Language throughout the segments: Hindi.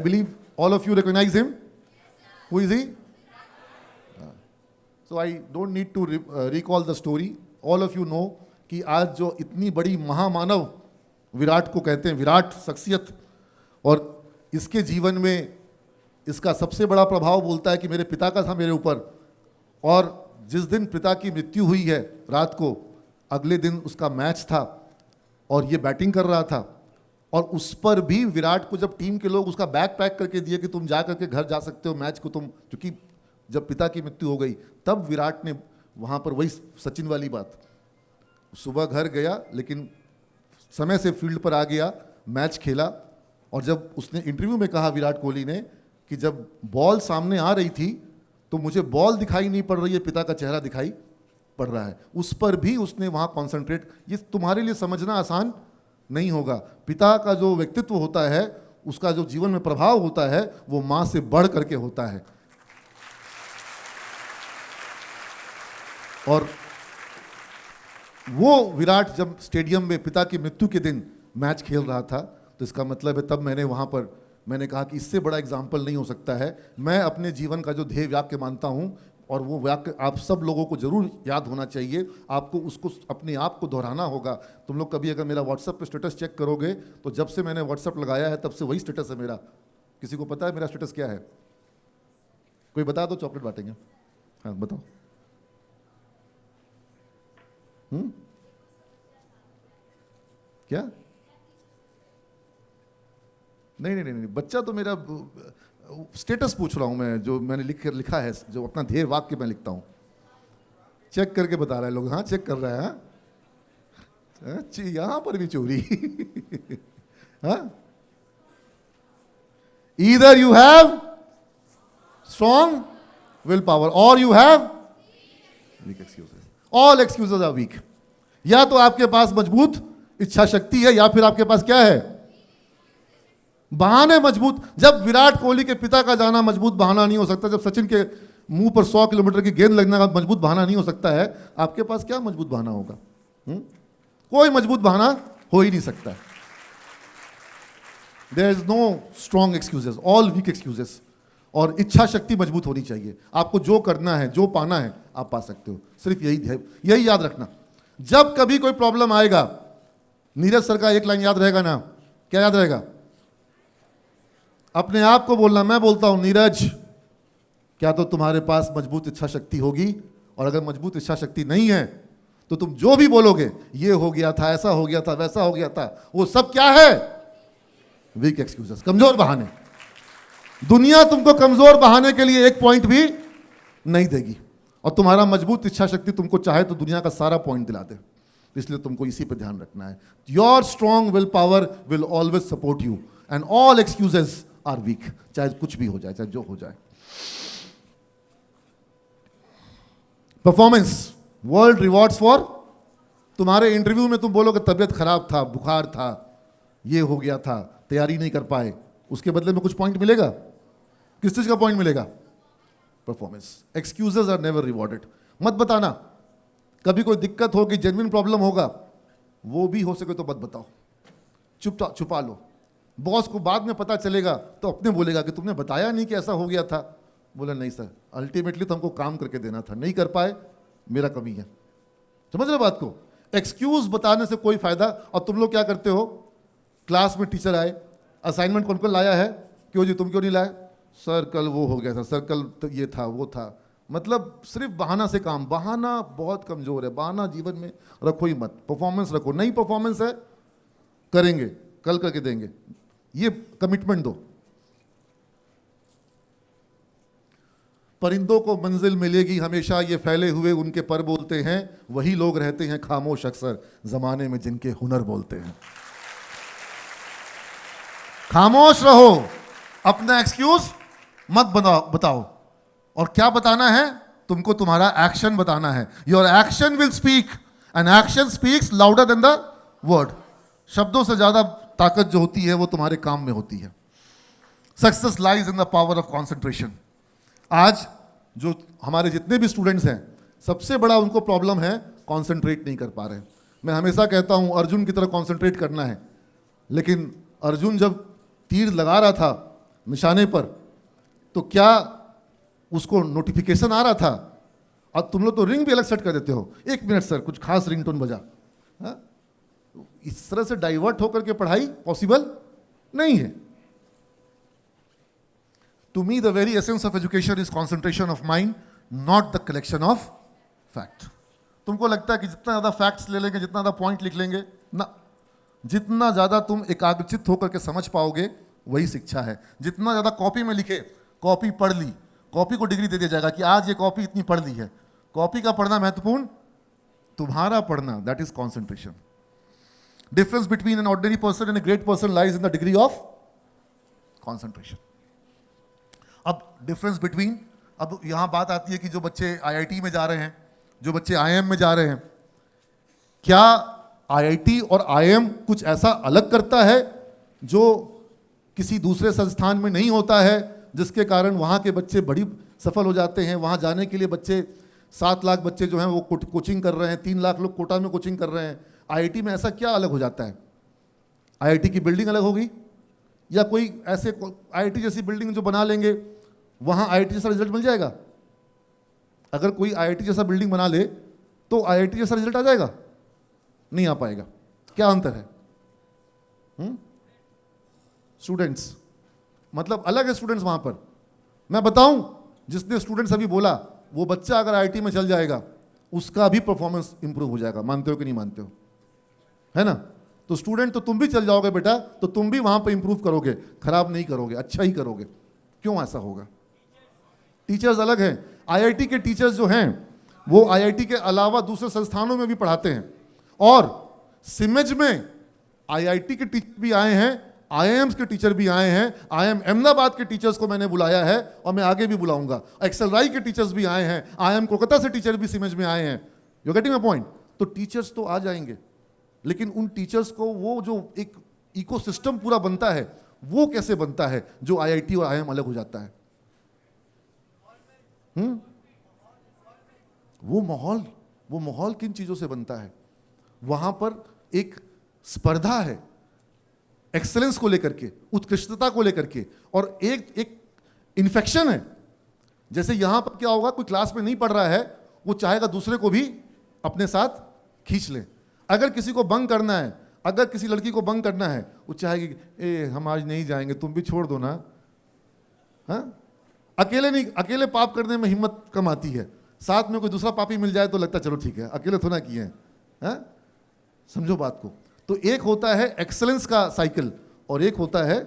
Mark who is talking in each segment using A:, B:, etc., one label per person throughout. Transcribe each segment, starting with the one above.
A: I believe all of you recognize him. Who is he? So I don't need to recall the story. All of you know कि आज जो इतनी बड़ी महामानव विराट को कहते हैं, विराट शख्सियत, और इसके जीवन में इसका सबसे बड़ा प्रभाव बोलता है कि मेरे पिता का था मेरे ऊपर, और जिस दिन पिता की मृत्यु हुई है रात को, अगले दिन उसका मैच था और ये बैटिंग कर रहा था, और उस पर भी विराट को जब टीम के लोग उसका बैग पैक करके दिए कि तुम जा करके घर जा सकते हो मैच को, तुम, क्योंकि जब पिता की मृत्यु हो गई तब विराट ने वहाँ पर, वही सचिन वाली बात, सुबह घर गया लेकिन समय से फील्ड पर आ गया, मैच खेला, और जब उसने इंटरव्यू में कहा विराट कोहली ने कि जब बॉल सामने आ रही थी तो मुझे बॉल दिखाई नहीं पड़ रही है, पिता का चेहरा दिखाई पड़ रहा है, उस पर भी उसने वहाँ कॉन्सेंट्रेट। ये तुम्हारे लिए समझना आसान नहीं होगा। पिता का जो व्यक्तित्व होता है, उसका जो जीवन में प्रभाव होता है, वो माँ से बढ़ करके होता है। और वो विराट जब स्टेडियम में पिता की मृत्यु के दिन मैच खेल रहा था, तो इसका मतलब है तब मैंने वहाँ पर मैंने कहा कि इससे बड़ा एग्जाम्पल नहीं हो सकता है। मैं अपने जीवन का जो ध्येय वाक्य मानता हूँ, और वो वाक्य आप सब लोगों को जरूर याद होना चाहिए, आपको उसको अपने आप को दोहराना होगा। तुम लोग कभी अगर मेरा व्हाट्सएप पे स्टेटस चेक करोगे तो जब से मैंने व्हाट्सएप लगाया है तब से वही स्टेटस है मेरा। किसी को पता है मेरा स्टेटस क्या है? कोई बता दो, चॉकलेट बांटेंगे। हाँ बताओ। क्या? नहीं, बच्चा तो मेरा स्टेटस पूछ रहा हूं मैं, जो मैंने लिखा है, जो अपना ध्येय वाक्य मैं लिखता हूं। चेक करके बता रहे हैं लोग। हाँ चेक कर रहे हैं। हाँ यहां पर भी चोरी। हाँ, either you have strong will power और you have weak excuses. All excuses are weak. या तो आपके पास मजबूत इच्छा शक्ति है, या फिर आपके पास क्या है? बहाने मजबूत। जब विराट कोहली के पिता का जाना मजबूत बहाना नहीं हो सकता, जब सचिन के मुंह पर 100 किलोमीटर की गेंद लगने का मजबूत बहाना नहीं हो सकता है, आपके पास क्या मजबूत बहाना होगा? कोई मजबूत बहाना हो ही नहीं सकता। There is no strong excuses, all weak excuses. और इच्छा शक्ति मजबूत होनी चाहिए। आपको जो करना है, जो पाना है, आप पा सकते हो। सिर्फ यही याद रखना। जब कभी कोई प्रॉब्लम आएगा, नीरज सर का एक लाइन याद रहेगा ना? क्या याद रहेगा? अपने आप को बोलना। मैं बोलता हूं, नीरज, क्या तो तुम्हारे पास मजबूत इच्छा शक्ति होगी? और अगर मजबूत इच्छा शक्ति नहीं है तो तुम जो भी बोलोगे, ये हो गया था, ऐसा हो गया था, वैसा हो गया था, वो सब क्या है? वीक एक्सक्यूजेस, कमजोर बहाने। दुनिया तुमको कमजोर बहाने के लिए एक पॉइंट भी नहीं देगी, और तुम्हारा मजबूत इच्छा शक्ति तुमको चाहे तो दुनिया का सारा पॉइंट दिला दे। इसलिए तुमको इसी पे ध्यान रखना है। Your strong will power will always support you and all excuses are weak. चाहे कुछ भी हो जाए, चाहे जो हो जाए। Performance, world rewards for. तुम्हारे इंटरव्यू में तुम बोलोगे तबियत खराब था, बुखार था, ये हो गया था, तैयारी नहीं कर पाए, उसके बदले में कुछ पॉइंट मिलेगा। किस चीज का पॉइंट मिलेगा? Performance. Excuses are never rewarded. मत बताना। कभी कोई दिक्कत होगी, जेन्युइन प्रॉब्लम होगा, वो भी हो सके तो मत बताओ, छुपा लो। बॉस को बाद में पता चलेगा तो अपने बोलेगा कि तुमने बताया नहीं कि ऐसा हो गया था। बोला नहीं सर, अल्टीमेटली तो हमको काम करके देना था, नहीं कर पाए, मेरा कमी है। समझ रहे बात को? एक्सक्यूज बताने से कोई फायदा। और तुम लोग क्या करते हो? क्लास में टीचर आए, असाइनमेंट कौन कौन लाया है? क्यों जी, तुम क्यों नहीं लाए? सर कल वो हो गया था, सर कल तो ये था, वो था। मतलब सिर्फ बहाना से काम। बहाना बहुत कमजोर है। बहाना जीवन में रखो ही मत। परफॉर्मेंस रखो। नई परफॉर्मेंस है, करेंगे, कल करके देंगे, ये कमिटमेंट दो। परिंदों को मंजिल मिलेगी हमेशा, ये फैले हुए उनके पर बोलते हैं, वही लोग रहते हैं खामोश अक्सर जमाने में जिनके हुनर बोलते हैं। खामोश रहो, अपना एक्सक्यूज मत बताओ। और क्या बताना है तुमको? तुम्हारा एक्शन बताना है। Your action will speak and action speaks louder than the word. शब्दों से ज्यादा ताकत जो होती है वो तुम्हारे काम में होती है। Success lies in the power of concentration. आज जो हमारे जितने भी स्टूडेंट्स हैं, सबसे बड़ा उनको प्रॉब्लम है कॉन्सेंट्रेट नहीं कर पा रहे हैं। मैं हमेशा कहता हूं अर्जुन की तरह कॉन्सेंट्रेट करना है, लेकिन अर्जुन जब तीर लगा रहा था, निशाने पर, तो क्या उसको नोटिफिकेशन आ रहा था? अब तुम लोग तो रिंग भी अलग सेट कर देते हो, 1 मिनट सर कुछ खास रिंगटोन बजा। हाँ? इस तरह से डाइवर्ट होकर के पढ़ाई पॉसिबल नहीं है। To me the very essence of education is concentration of mind, not the collection of fact. तुमको लगता है कि जितना ज्यादा फैक्ट्स ले लेंगे, जितना ज्यादा पॉइंट लिख लेंगे ना, जितना ज्यादा तुम एकाग्रचित होकर के समझ पाओगे वही शिक्षा है। जितना ज्यादा कॉपी में लिखे, कॉपी पढ़ ली, कॉपी को डिग्री दे दिया जाएगा कि आज ये कॉपी इतनी पढ़ ली है। कॉपी का पढ़ना महत्वपूर्ण, तुम्हारा पढ़ना, that is concentration. Difference between an ordinary person and a great person lies in the degree of concentration. अब डिफरेंस बिटवीन, अब यहां बात आती है कि जो बच्चे आईआईटी में जा रहे हैं, जो बच्चे आईएम में जा रहे हैं, क्या आईआईटी और आईएम कुछ ऐसा अलग करता है जो किसी दूसरे संस्थान में नहीं होता है, जिसके कारण वहाँ के बच्चे बड़ी सफल हो जाते हैं? वहाँ जाने के लिए बच्चे 7 लाख बच्चे जो हैं वो कोचिंग कर रहे हैं, 3 लाख लोग कोटा में कोचिंग कर रहे हैं। आईआईटी में ऐसा क्या अलग हो जाता है? आईआईटी की बिल्डिंग अलग होगी, या कोई ऐसे आईआईटी जैसी बिल्डिंग जो बना लेंगे वहाँ आईआईटी जैसा रिजल्ट मिल जाएगा? अगर कोई आईआईटी जैसा बिल्डिंग बना ले तो आईआईटी जैसा रिजल्ट आ जाएगा? नहीं आ पाएगा। क्या अंतर है? स्टूडेंट्स, मतलब अलग है स्टूडेंट्स वहां पर। मैं बताऊं, जिसने स्टूडेंट्स अभी बोला, वो बच्चा अगर आईआईटी में चल जाएगा उसका भी परफॉर्मेंस इंप्रूव हो जाएगा। मानते हो कि नहीं मानते हो? है ना? तो स्टूडेंट तो तुम भी चल जाओगे बेटा, तो तुम भी वहां पर इंप्रूव करोगे, खराब नहीं करोगे, अच्छा ही करोगे। क्यों ऐसा होगा? टीचर्स अलग हैं। आईआईटी के टीचर्स जो हैं वो आईआईटी के अलावा दूसरे संस्थानों में भी पढ़ाते हैं, और सिमेज में आईआईटी के टीचर भी आए हैं, आईआईएम्स के टीचर भी आए हैं। आईआईएम अहमदाबाद के टीचर्स को मैंने बुलाया है और मैं आगे भी बुलाऊंगा। एक्सेलराई के टीचर्स भी आए हैं, आईआईएम कोलकाता से टीचर भी सिमेज में आए हैं। You getting my point? तो टीचर्स तो आ जाएंगे, लेकिन उन टीचर्स को वो जो एक इकोसिस्टम पूरा बनता है वो कैसे बनता है जो आईआईटी और आईआईएम अलग हो जाता है? वो माहौल किन चीजों से बनता है? वहां पर एक स्पर्धा है एक्सेलेंस को लेकर के, उत्कृष्टता को लेकर के, और एक इन्फेक्शन है। जैसे यहां पर क्या होगा, कोई क्लास में नहीं पढ़ रहा है, वो चाहेगा दूसरे को भी अपने साथ खींच ले। अगर किसी को बंक करना है, अगर किसी लड़की को बंक करना है, वो चाहेगी ए हम आज नहीं जाएंगे, तुम भी छोड़ दो ना। हाँ, अकेले नहीं, अकेले पाप करने में हिम्मत कम आती है, साथ में कोई दूसरा पापी मिल जाए तो लगता चलो ठीक है, अकेले थोड़ा किए हैं। हाँ? समझो बात को। तो एक होता है एक्सेलेंस का साइकिल, और एक होता है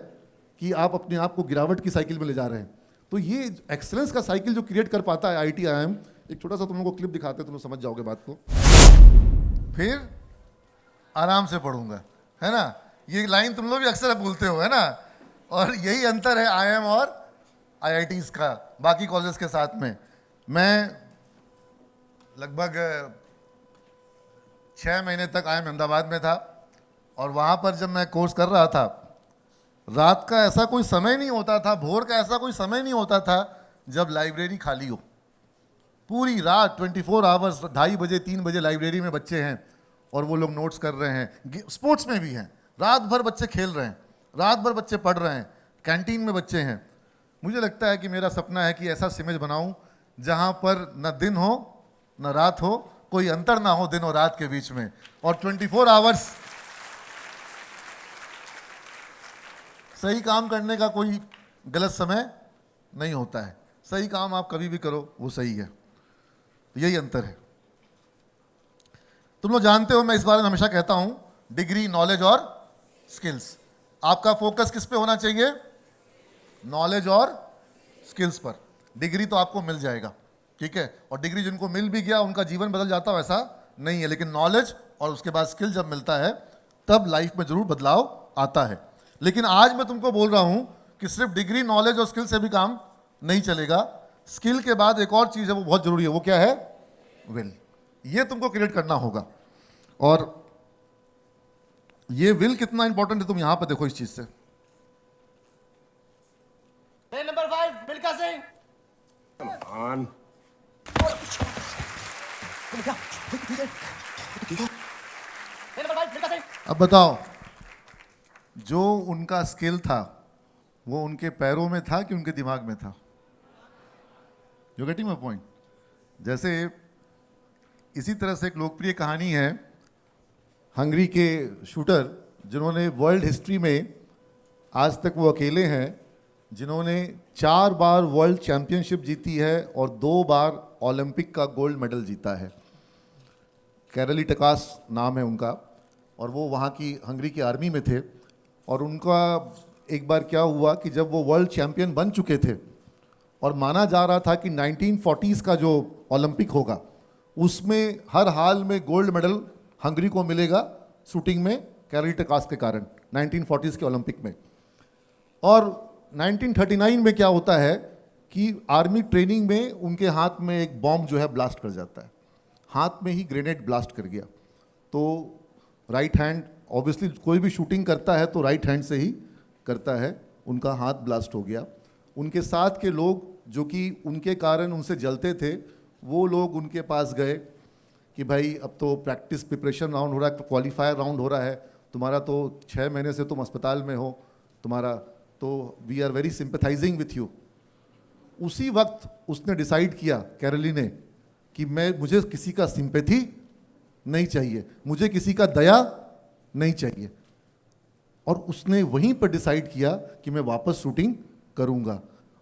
A: कि आप अपने आप को गिरावट की साइकिल में ले जा रहे हैं। तो ये एक्सेलेंस का साइकिल जो क्रिएट कर पाता है आईआईटी आईआईएम, एक छोटा सा तुम लोगों को क्लिप दिखाते हैं, तुम लोग समझ जाओगे बात को। फिर आराम से पढ़ूंगा, है ना? ये लाइन तुम लोग भी अक्सर बोलते हो, है ना? और यही अंतर है आईआईएम और आईआईटीज का बाकी कॉलेज के साथ में। मैं लगभग 6 महीने तक आईआईएम अहमदाबाद में था, और वहाँ पर जब मैं कोर्स कर रहा था, रात का ऐसा कोई समय नहीं होता था, भोर का ऐसा कोई समय नहीं होता था जब लाइब्रेरी खाली हो। पूरी रात 24 आवर्स, 2:30 बजे 3 बजे लाइब्रेरी में बच्चे हैं और वो लोग नोट्स कर रहे हैं। स्पोर्ट्स में भी हैं, रात भर बच्चे खेल रहे हैं, रात भर बच्चे पढ़ रहे हैं, कैंटीन में बच्चे हैं। मुझे लगता है कि मेरा सपना है कि ऐसा सिमेज बनाऊं जहाँ पर न दिन हो न रात हो, कोई अंतर ना हो दिन और रात के बीच में, और 24 आवर्स सही काम करने का कोई गलत समय नहीं होता है। सही काम आप कभी भी करो वो सही है। यही अंतर है। तुम लोग जानते हो, मैं इस बारे में हमेशा कहता हूं, डिग्री, नॉलेज और स्किल्स। आपका फोकस किस पे होना चाहिए? नॉलेज और स्किल्स पर। डिग्री तो आपको मिल जाएगा, ठीक है, और डिग्री जिनको मिल भी गया उनका जीवन बदल जाता है, वैसा नहीं है। लेकिन नॉलेज और उसके बाद स्किल जब मिलता है तब लाइफ में जरूर बदलाव आता है। लेकिन आज मैं तुमको बोल रहा हूं कि सिर्फ डिग्री, नॉलेज और स्किल से भी काम नहीं चलेगा। स्किल के बाद एक और चीज है, वो बहुत जरूरी है। वो क्या है? विल। ये तुमको क्रिएट करना होगा। और ये विल कितना इंपॉर्टेंट है तुम यहां पर देखो इस चीज से।
B: नंबर 5 मिल्खा सिंह।
A: अब बताओ, जो उनका स्किल था वो उनके पैरों में था कि उनके दिमाग में था? You getting my point? जैसे इसी तरह से एक लोकप्रिय कहानी है हंगरी के शूटर जिन्होंने वर्ल्ड हिस्ट्री में, आज तक वो अकेले हैं जिन्होंने 4 बार वर्ल्ड चैंपियनशिप जीती है और 2 बार ओलंपिक का गोल्ड मेडल जीता है। कैरली टकास नाम है उनका, और वो वहाँ की हंगरी की आर्मी में थे। और उनका एक बार क्या हुआ कि जब वो वर्ल्ड चैंपियन बन चुके थे और माना जा रहा था कि 1940s का जो ओलंपिक होगा उसमें हर हाल में गोल्ड मेडल हंगरी को मिलेगा शूटिंग में, कैरली टकास के कारण 1940s के ओलंपिक में। और 1939 में क्या होता है कि आर्मी ट्रेनिंग में उनके हाथ में एक बॉम्ब जो है ब्लास्ट कर जाता है, हाथ में ही ग्रेनेड ब्लास्ट कर गया। तो राइट हैंड, ऑब्वियसली कोई भी शूटिंग करता है तो राइट हैंड से ही करता है, उनका हाथ ब्लास्ट हो गया। उनके साथ के लोग जो कि उनके कारण उनसे जलते थे, वो लोग उनके पास गए कि भाई अब तो प्रैक्टिस प्रिपरेशन राउंड हो रहा है, क्वालिफायर राउंड हो रहा है, तुम्हारा तो 6 महीने से तुम अस्पताल में हो, तुम्हारा तो we are very sympathising with you. उसी वक्त उसने डिसाइड किया, कैरली ने, कि मुझे किसी का सिंपैथी नहीं चाहिए, मुझे किसी का दया नहीं चाहिए। और उसने वहीं पर डिसाइड किया कि मैं वापस शूटिंग करूंगा।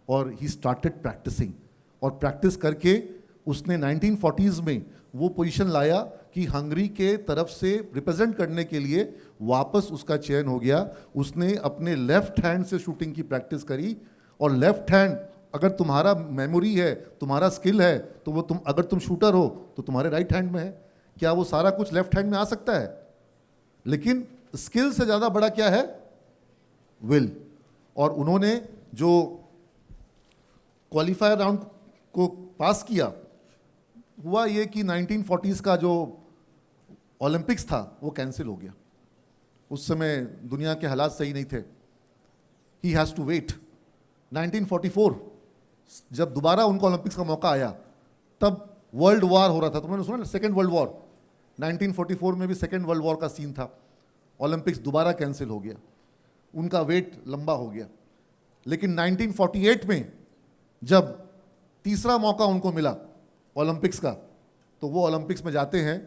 A: और ही स्टार्टेड प्रैक्टिसिंग, और प्रैक्टिस करके उसने 1940s में वो पोजीशन लाया कि हंगरी के तरफ से रिप्रेजेंट करने के लिए वापस उसका चयन हो गया। उसने अपने लेफ्ट हैंड से शूटिंग की प्रैक्टिस करी, और लेफ्ट हैंड, अगर तुम्हारा मेमोरी है, तुम्हारा स्किल है, तो वो अगर तुम शूटर हो तो तुम्हारे राइट हैंड में है। क्या वो सारा कुछ लेफ्ट हैंड में आ सकता है? लेकिन स्किल से ज़्यादा बड़ा क्या है? विल। और उन्होंने जो क्वालिफायर राउंड को पास किया, हुआ ये कि 1940s का जो ओलंपिक्स था वो कैंसिल हो गया। उस समय दुनिया के हालात सही नहीं थे। He has to wait. 1944 जब दोबारा उनको ओलंपिक्स का मौका आया, तब वर्ल्ड वॉर हो रहा था। तुमने सुना ना, सेकेंड वर्ल्ड वॉर। 1944 में भी सेकेंड वर्ल्ड वॉर का सीन था। ओलंपिक्स दोबारा कैंसिल हो गया, उनका वेट लंबा हो गया। लेकिन 1948 में जब तीसरा मौका उनको मिला ओलंपिक्स का, तो वो ओलंपिक्स में जाते हैं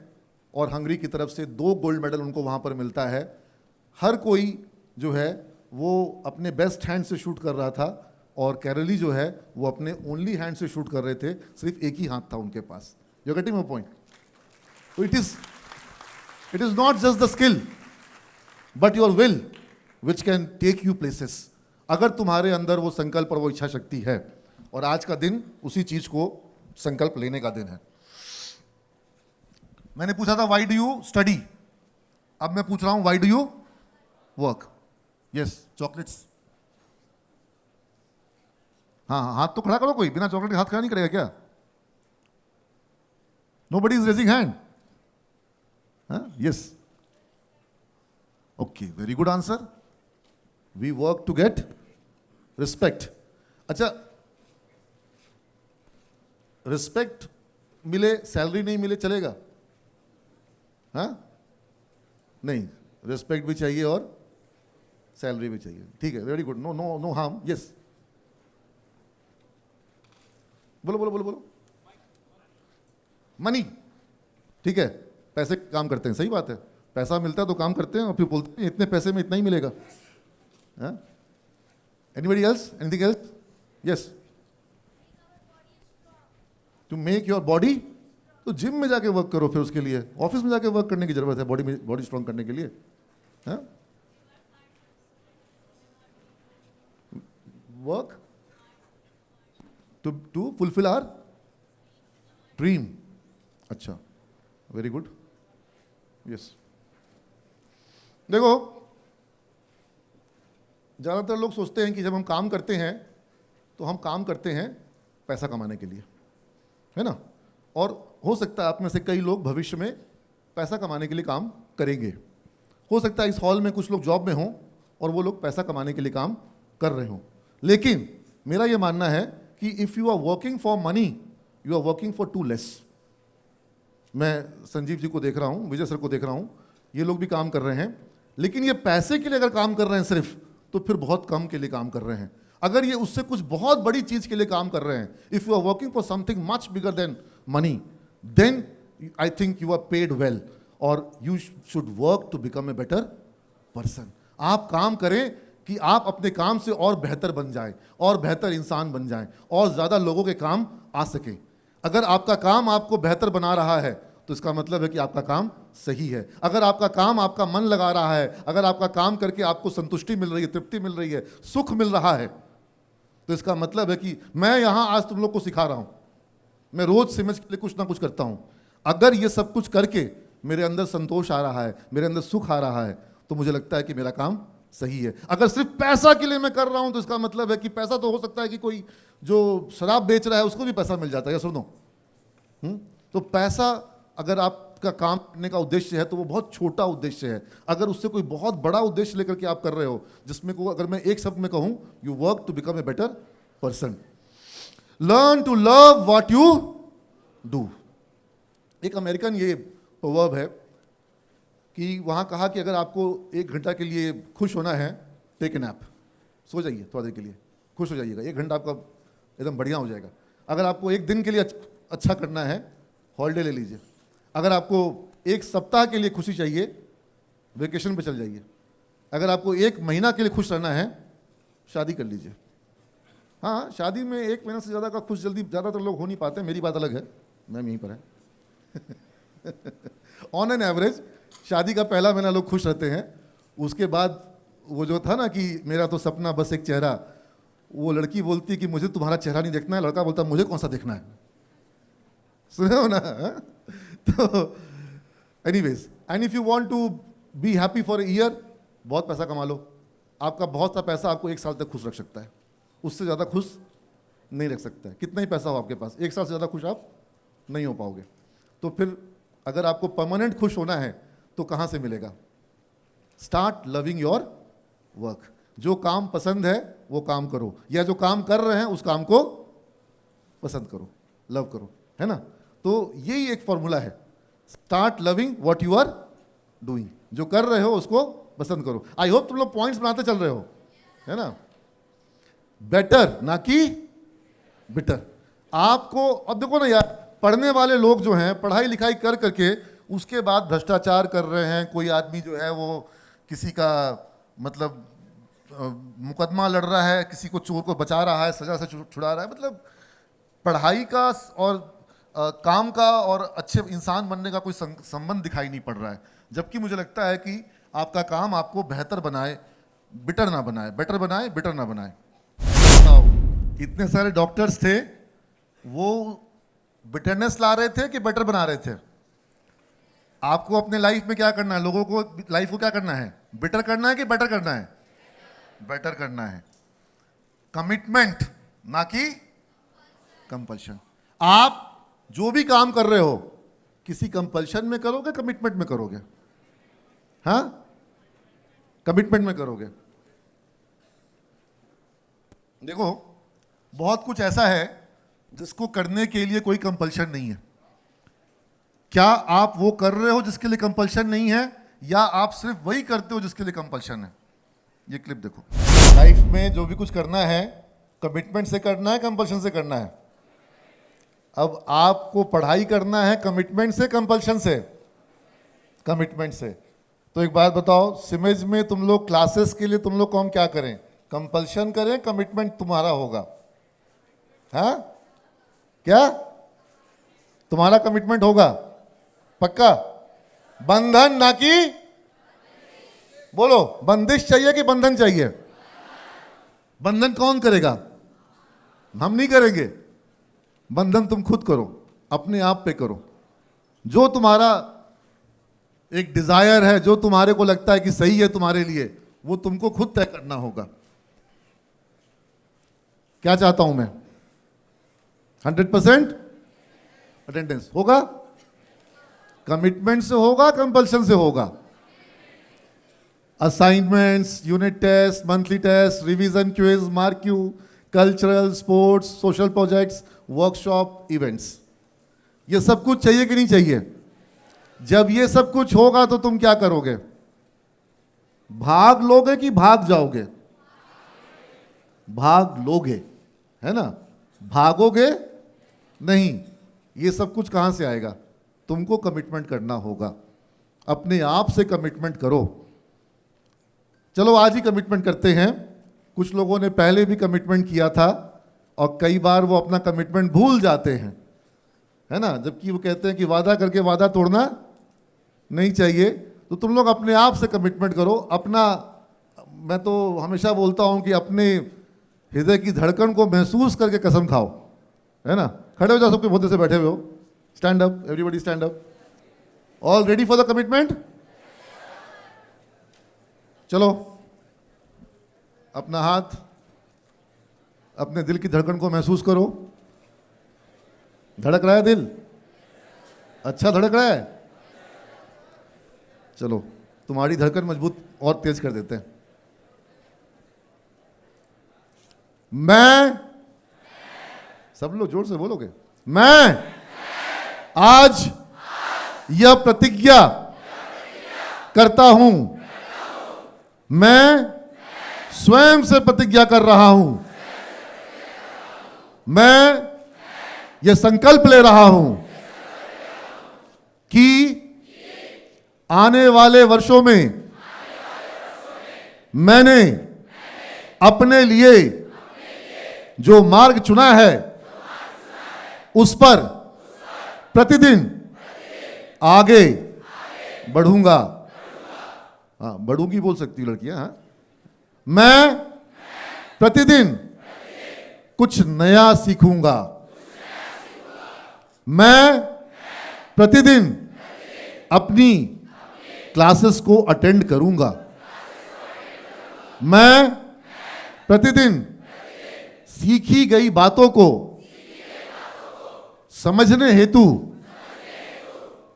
A: और हंगरी की तरफ से 2 गोल्ड मेडल उनको वहाँ पर मिलता है। हर कोई जो है वो अपने बेस्ट हैंड से शूट कर रहा था, और कैरली जो है वो अपने ओनली हैंड से शूट कर रहे थे, सिर्फ एक ही हाथ था उनके पास। You getting my point? तो it is not just the skill but your will which can take you places. अगर तुम्हारे अंदर वो संकल्प और वो इच्छा शक्ति है, और आज का दिन उसी चीज को संकल्प लेने का दिन है। मैंने पूछा था व्हाई डू यू स्टडी, अब मैं पूछ रहा हूं why do you work? Yes, chocolates. हाँ, हाथ तो खड़ा करो, कोई बिना चॉकलेट के हाथ खड़ा नहीं करेगा क्या? Nobody is raising hand. Yes, okay, very good answer. We work to get respect. अच्छा, रिस्पेक्ट मिले, सैलरी नहीं मिले चलेगा? हाँ, नहीं, रिस्पेक्ट भी चाहिए और सैलरी भी चाहिए। ठीक है, very good. No no no harm. Yes, बोलो बोलो बोलो बोलो। मनी, ठीक है, पैसे काम करते हैं, सही बात है। पैसा मिलता है तो काम करते हैं, और फिर बोलते हैं इतने पैसे में इतना ही मिलेगा। Anybody else? Anything else? Yes, to make your body, तो जिम में जाके वर्क करो, फिर उसके लिए ऑफिस में जाके वर्क करने की जरूरत है बॉडी स्ट्रांग करने के लिए। Work to fulfil our dream. अच्छा, वेरी गुड। यस, देखो, ज़्यादातर लोग सोचते हैं कि जब हम काम करते हैं तो हम काम करते हैं पैसा कमाने के लिए, है ना? और हो सकता है आप में से कई लोग भविष्य में पैसा कमाने के लिए काम करेंगे। हो सकता है इस हॉल में कुछ लोग जॉब में हों और वो लोग पैसा कमाने के लिए काम कर रहे हों। लेकिन मेरा ये मानना है कि if you are working for money, you are working for too less. मैं संजीव जी को देख रहा हूँ, विजय सर को देख रहा हूँ, ये लोग भी काम कर रहे हैं। लेकिन ये पैसे के लिए अगर काम कर रहे हैं सिर्फ, तो फिर बहुत कम के लिए काम कर रहे हैं। अगर ये उससे कुछ बहुत बड़ी चीज के लिए काम कर रहे हैं, if you are working for something much bigger than money, then I think you are paid well और you should work to become a better person. आप काम करें कि आप अपने काम से और बेहतर बन जाएं और बेहतर इंसान बन जाएं और ज़्यादा लोगों के काम आ सकें। अगर आपका काम आपको बेहतर बना रहा है तो इसका मतलब है कि आपका काम सही है। अगर आपका काम आपका मन लगा रहा है, अगर आपका काम करके आपको संतुष्टि मिल रही है, तृप्ति मिल रही है, सुख मिल रहा है, तो इसका मतलब है कि मैं यहाँ आज तुम लोग को सिखा रहा हूँ, मैं रोज सिमज के लिए कुछ ना कुछ करता हूँ। अगर ये सब कुछ करके मेरे अंदर संतोष आ रहा है, मेरे अंदर सुख आ रहा है, तो मुझे लगता है कि मेरा काम सही है। अगर सिर्फ पैसा के लिए मैं कर रहा हूं तो इसका मतलब है कि पैसा तो हो सकता है कि कोई जो शराब बेच रहा है उसको भी पैसा मिल जाता है, या सुनो। तो पैसा अगर आपका काम करने का उद्देश्य है तो वो बहुत छोटा उद्देश्य है। अगर उससे कोई बहुत बड़ा उद्देश्य लेकर के आप कर रहे हो, जिसमें को अगर मैं एक शब्द में कहूं, you work to become a better person, learn to love what you do. एक अमेरिकन ये प्रोवर्ब है कि वहाँ कहा कि अगर आपको 1 घंटा के लिए खुश होना है, टेक ए नैप, सो जाइए थोड़ा देर के लिए, खुश हो जाइएगा, 1 घंटा आपका एकदम बढ़िया हो जाएगा। अगर आपको 1 दिन के लिए अच्छा करना है, हॉलीडे ले लीजिए। अगर आपको 1 सप्ताह के लिए खुशी चाहिए, वेकेशन पे चल जाइए। अगर आपको 1 महीना के लिए खुश रहना है, शादी कर लीजिए। हाँ, शादी में 1 महीना से ज़्यादा का खुश जल्दी ज़्यादातर लोग हो नहीं पाते, मेरी बात अलग है, मैम यहीं पर है। ऑन एन एवरेज शादी का पहला महीना लोग खुश रहते हैं, उसके बाद वो जो था ना कि मेरा तो सपना बस एक चेहरा, वो लड़की बोलती है कि मुझे तुम्हारा चेहरा नहीं देखना है, लड़का बोलता है मुझे कौन सा देखना है। सुने हो ना? तो anyways, and if you want to be happy for a year, बहुत पैसा कमा लो। आपका बहुत सा पैसा आपको 1 साल तक खुश रख सकता है, उससे ज़्यादा खुश नहीं रख सकता है। कितना ही पैसा हो आपके पास, 1 साल से ज़्यादा खुश आप नहीं हो पाओगे। तो फिर अगर आपको परमानेंट खुश होना है तो कहाँ से मिलेगा? Start loving your work. जो काम पसंद है वो काम करो, या जो काम कर रहे हैं उस काम को पसंद करो, लव करो, है ना? तो यही एक फॉर्मूला है, start loving what you are doing. जो कर रहे हो उसको पसंद करो। आई होप तुम लोग पॉइंट्स बनाते चल रहे हो, है ना? बेटर ना कि बिटर। आपको अब देखो ना यार, पढ़ने वाले लोग जो हैं, पढ़ाई लिखाई कर करके उसके बाद भ्रष्टाचार कर रहे हैं। कोई आदमी जो है वो किसी का मतलब मुकदमा लड़ रहा है, किसी को चोर को बचा रहा है, सजा से छुड़ा रहा है। मतलब पढ़ाई का और काम का और अच्छे इंसान बनने का कोई संबंध दिखाई नहीं पड़ रहा है। जबकि मुझे लगता है कि आपका काम आपको बेहतर बनाए, बिटर ना बनाए, बेटर बनाए, बिटर ना बनाए। इतने सारे डॉक्टर्स थे, वो बिटरनेस ला रहे थे कि बेटर बना रहे थे? आपको अपने लाइफ में क्या करना है? लोगों को लाइफ को क्या करना है? बेटर करना है कि बेटर करना है? बेटर करना है। कमिटमेंट ना कि कंपल्शन। आप जो भी काम कर रहे हो, किसी कंपल्शन में करोगे, कमिटमेंट में करोगे? हाँ, कमिटमेंट में करोगे। देखो, बहुत कुछ ऐसा है जिसको करने के लिए कोई कंपल्शन नहीं है। क्या आप वो कर रहे हो जिसके लिए कंपल्शन नहीं है, या आप सिर्फ वही करते हो जिसके लिए कंपल्शन है? ये क्लिप देखो। लाइफ में जो भी कुछ करना है, कमिटमेंट से करना है, कंपल्शन से करना है? अब आपको पढ़ाई करना है कमिटमेंट से, कंपल्शन से? कमिटमेंट से। तो एक बात बताओ, सिमेज में तुम लोग क्लासेस के लिए तुम लोग कौन क्या करें? कंपल्शन करें, कमिटमेंट तुम्हारा होगा? हाँ, क्या तुम्हारा कमिटमेंट होगा? पक्का? बंधन ना कि बोलो, बंदिश चाहिए कि बंधन चाहिए? बंधन कौन करेगा? हम नहीं करेंगे। बंधन तुम खुद करो, अपने आप पे करो। जो तुम्हारा एक डिजायर है, जो तुम्हारे को लगता है कि सही है तुम्हारे लिए, वो तुमको खुद तय करना होगा। क्या चाहता हूं मैं? 100% अटेंडेंस होगा? कमिटमेंट से होगा, कंपल्शन से होगा? Assignments, unit test, monthly test, revision, quiz, marquee, cultural, sports, social projects, workshop, events, ये सब कुछ चाहिए कि नहीं चाहिए? जब ये सब कुछ होगा तो तुम क्या करोगे? भाग लोगे कि भाग जाओगे? भाग लोगे, है ना, भागोगे नहीं। ये सब कुछ कहाँ से आएगा? तुमको कमिटमेंट करना होगा, अपने आप से कमिटमेंट करो। चलो आज ही कमिटमेंट करते हैं। कुछ लोगों ने पहले भी कमिटमेंट किया था और कई बार वो अपना कमिटमेंट भूल जाते हैं, है ना, जबकि वो कहते हैं कि वादा करके वादा तोड़ना नहीं चाहिए। तो तुम लोग अपने आप से कमिटमेंट करो अपना। मैं तो हमेशा बोलता हूं कि अपने हृदय की धड़कन को महसूस करके कसम खाओ, है ना। खड़े हो जाओ, सबके बोलते से बैठे हुए हो। Stand up, everybody stand up. All ready for the commitment? चलो, अपना हाथ अपने दिल की धड़कन को महसूस करो। धड़क रहा है दिल? अच्छा धड़क रहा है? चलो, तुम्हारी धड़कन मजबूत और तेज कर देते हैं। मैं, सब लोग जोर से बोलोगे, मैं आज यह प्रतिज्ञा करता हूं, मैं स्वयं से प्रतिज्ञा कर रहा हूं, मैं यह संकल्प ले रहा हूं कि आने वाले वर्षों में मैंने अपने लिए जो मार्ग चुना है उस पर प्रतिदिन आगे बढ़ूंगा। हाँ, बढ़ूंगी बोल सकती हूँ लड़कियां। हाँ, मैं प्रतिदिन कुछ नया सीखूंगा, मैं प्रतिदिन अपनी क्लासेस को अटेंड करूंगा, मैं प्रतिदिन सीखी गई बातों को समझने हेतु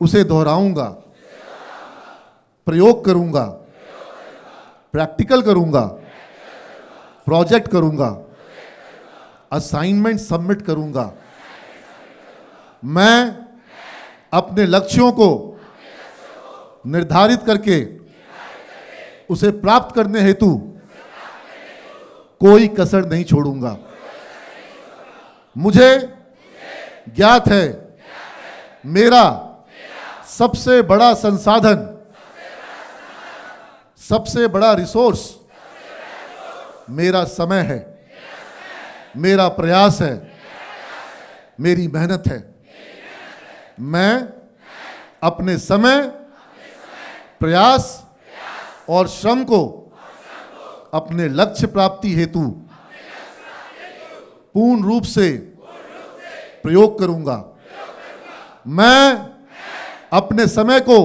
A: उसे दोहराऊंगा, प्रयोग करूंगा, प्रैक्टिकल करूंगा, प्रोजेक्ट करूंगा, असाइनमेंट सबमिट करूंगा। मैं अपने लक्ष्यों को निर्धारित करके उसे प्राप्त करने हेतु कोई कसर नहीं छोड़ूंगा। मुझे ज्ञात है मेरा सबसे बड़ा संसाधन, सबसे बड़ा रिसोर्स मेरा समय है, मेरा प्रयास है, मेरी मेहनत है। मैं अपने समय, प्रयास और श्रम को अपने लक्ष्य प्राप्ति हेतु पूर्ण रूप से प्रयोग करूंगा। मैं अपने समय को,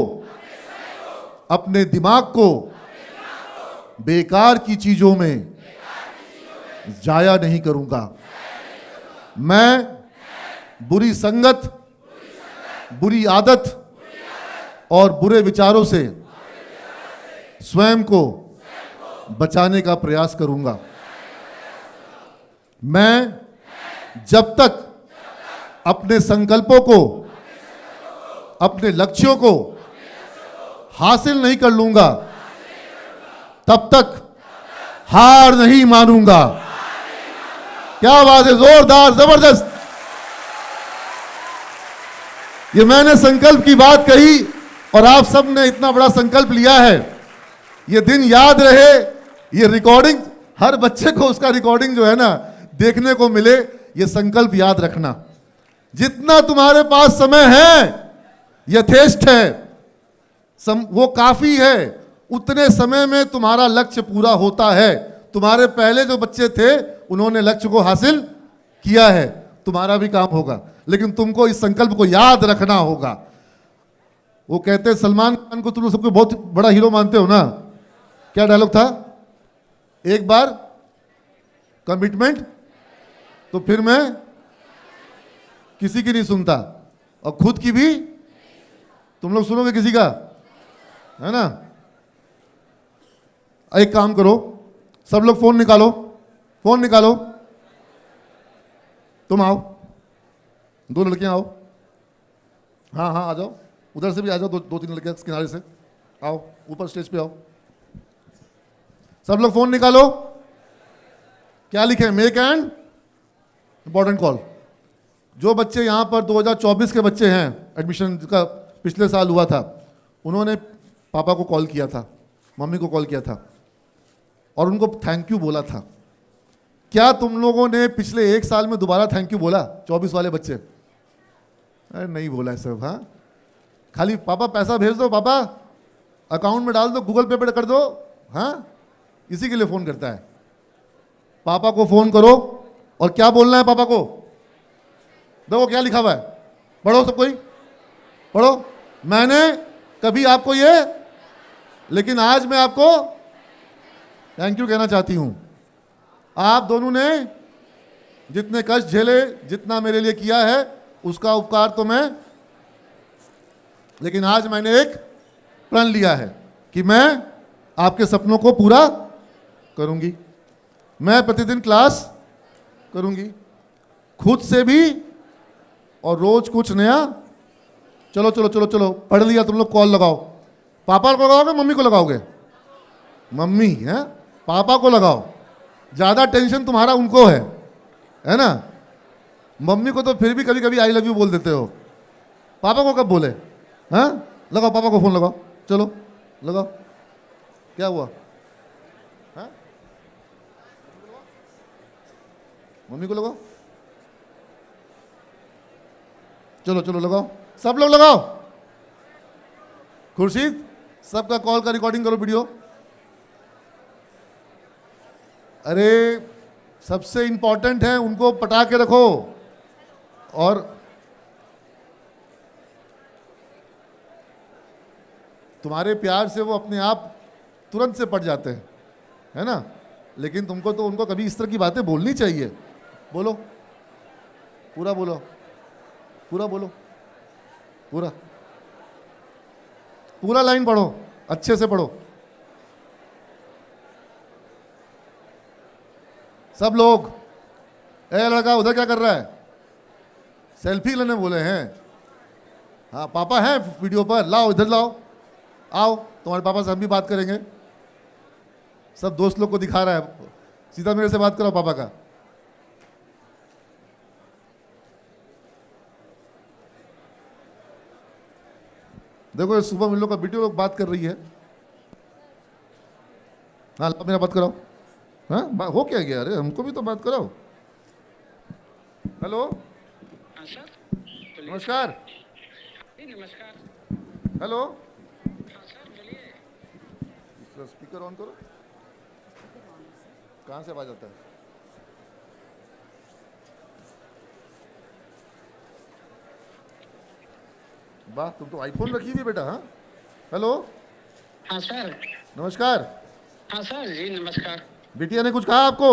A: अपने दिमाग को बेकार की चीजों में जाया नहीं करूंगा। मैं बुरी संगत, बुरी आदत और बुरे विचारों से स्वयं को बचाने का प्रयास करूंगा। मैं जब तक अपने संकल्पों को, अपने लक्ष्यों को हासिल नहीं कर लूंगा, तब तक हार नहीं मानूंगा। क्या बात है, जोरदार, जबरदस्त। ये मैंने संकल्प की बात कही और आप सब ने इतना बड़ा संकल्प लिया है। ये दिन याद रहे, ये रिकॉर्डिंग, हर बच्चे को उसका रिकॉर्डिंग जो है ना देखने को मिले। ये संकल्प याद रखना। जितना तुम्हारे पास समय है यथेष्ट है, वो काफी है। उतने समय में तुम्हारा लक्ष्य पूरा होता है। तुम्हारे पहले जो बच्चे थे उन्होंने लक्ष्य को हासिल किया है, तुम्हारा भी काम होगा। लेकिन तुमको इस संकल्प को याद रखना होगा। वो कहते हैं सलमान खान को तुम सबको बहुत बड़ा हीरो मानते हो ना, क्या डायलॉग था? एक बार कमिटमेंट तो फिर मैं किसी की नहीं सुनता, और खुद की भी तुम लोग सुनोगे किसी का, है ना। एक काम करो, सब लोग फोन निकालो, फोन निकालो। तुम आओ, दो लड़कियां आओ। हाँ हाँ, आ जाओ, उधर से भी आ जाओ, दो तीन लड़कियां किनारे से आओ, ऊपर स्टेज पे आओ। सब लोग फोन निकालो। क्या लिखे? Make and important call. जो बच्चे यहाँ पर 2024 के बच्चे हैं, एडमिशन का पिछले साल हुआ था, उन्होंने पापा को कॉल किया था, मम्मी को कॉल किया था और उनको थैंक यू बोला था। क्या तुम लोगों ने पिछले 1 साल में दोबारा थैंक यू बोला? 24 वाले बच्चे, अरे नहीं बोला है सब। हाँ, खाली पापा पैसा भेज दो, पापा अकाउंट में डाल दो, गूगल पे कर दो। हाँ, इसी के लिए फ़ोन करता है। पापा को फ़ोन करो और क्या बोलना है पापा को? देखो क्या लिखा हुआ है, पढ़ो सब कोई, पढ़ो। मैंने कभी आपको ये, लेकिन आज मैं आपको थैंक यू कहना चाहती हूं। आप दोनों ने जितने कष्ट झेले, जितना मेरे लिए किया है, उसका उपकार तो मैं, लेकिन आज मैंने एक प्रण लिया है कि मैं आपके सपनों को पूरा करूंगी। मैं प्रतिदिन क्लास करूंगी, खुद से भी और रोज कुछ नया। चलो चलो चलो चलो, पढ़ लिया तुम लोग, कॉल लगाओ। पापा को लगाओगे, मम्मी को लगाओगे? मम्मी है, पापा को लगाओ। ज़्यादा टेंशन तुम्हारा उनको है ना? मम्मी को तो फिर भी कभी कभी आई लव यू बोल देते हो, पापा को कब बोले? हाँ, लगाओ पापा को फ़ोन लगाओ, चलो लगाओ। क्या हुआ? हाँ, मम्मी को लगाओ, चलो चलो लगाओ, सब लोग लगाओ। खुर्शीद, सबका कॉल का रिकॉर्डिंग करो, वीडियो। अरे सबसे इंपॉर्टेंट है, उनको पटा के रखो। और तुम्हारे प्यार से वो अपने आप तुरंत से पट जाते हैं, है ना? लेकिन तुमको तो उनको कभी इस तरह की बातें बोलनी चाहिए। बोलो, पूरा बोलो, पूरा बोलो, पूरा पूरा लाइन पढ़ो, अच्छे से पढ़ो सब लोग। ए लड़का, उधर क्या कर रहा है? सेल्फी लेने बोले हैं? हाँ, पापा हैं वीडियो पर, लाओ इधर लाओ, आओ तुम्हारे पापा से हम भी बात करेंगे। सब दोस्त लोग को दिखा रहा है, सीधा मेरे से बात करो पापा का। देखो ये सुबह मिल लो का वीडियो लोग बात कर रही है। हाँ, मेरा बात कराओ। हाँ, हो क्या गया? अरे हमको भी तो बात कराओ। हेलो,
C: हाँ सर,
A: नमस्कार।
C: नमस्कार।
A: हेलो,
C: हाँ सर, बोलिए।
A: स्पीकर ऑन करो। कहाँ से आवाज आता है? वाह, तुम तो आईफोन रखी हुई बेटा। हाँ, हेलो,
C: हाँ सर।
A: नमस्कार।
C: हाँ सर जी, नमस्कार।
A: बिटिया ने कुछ कहा आपको?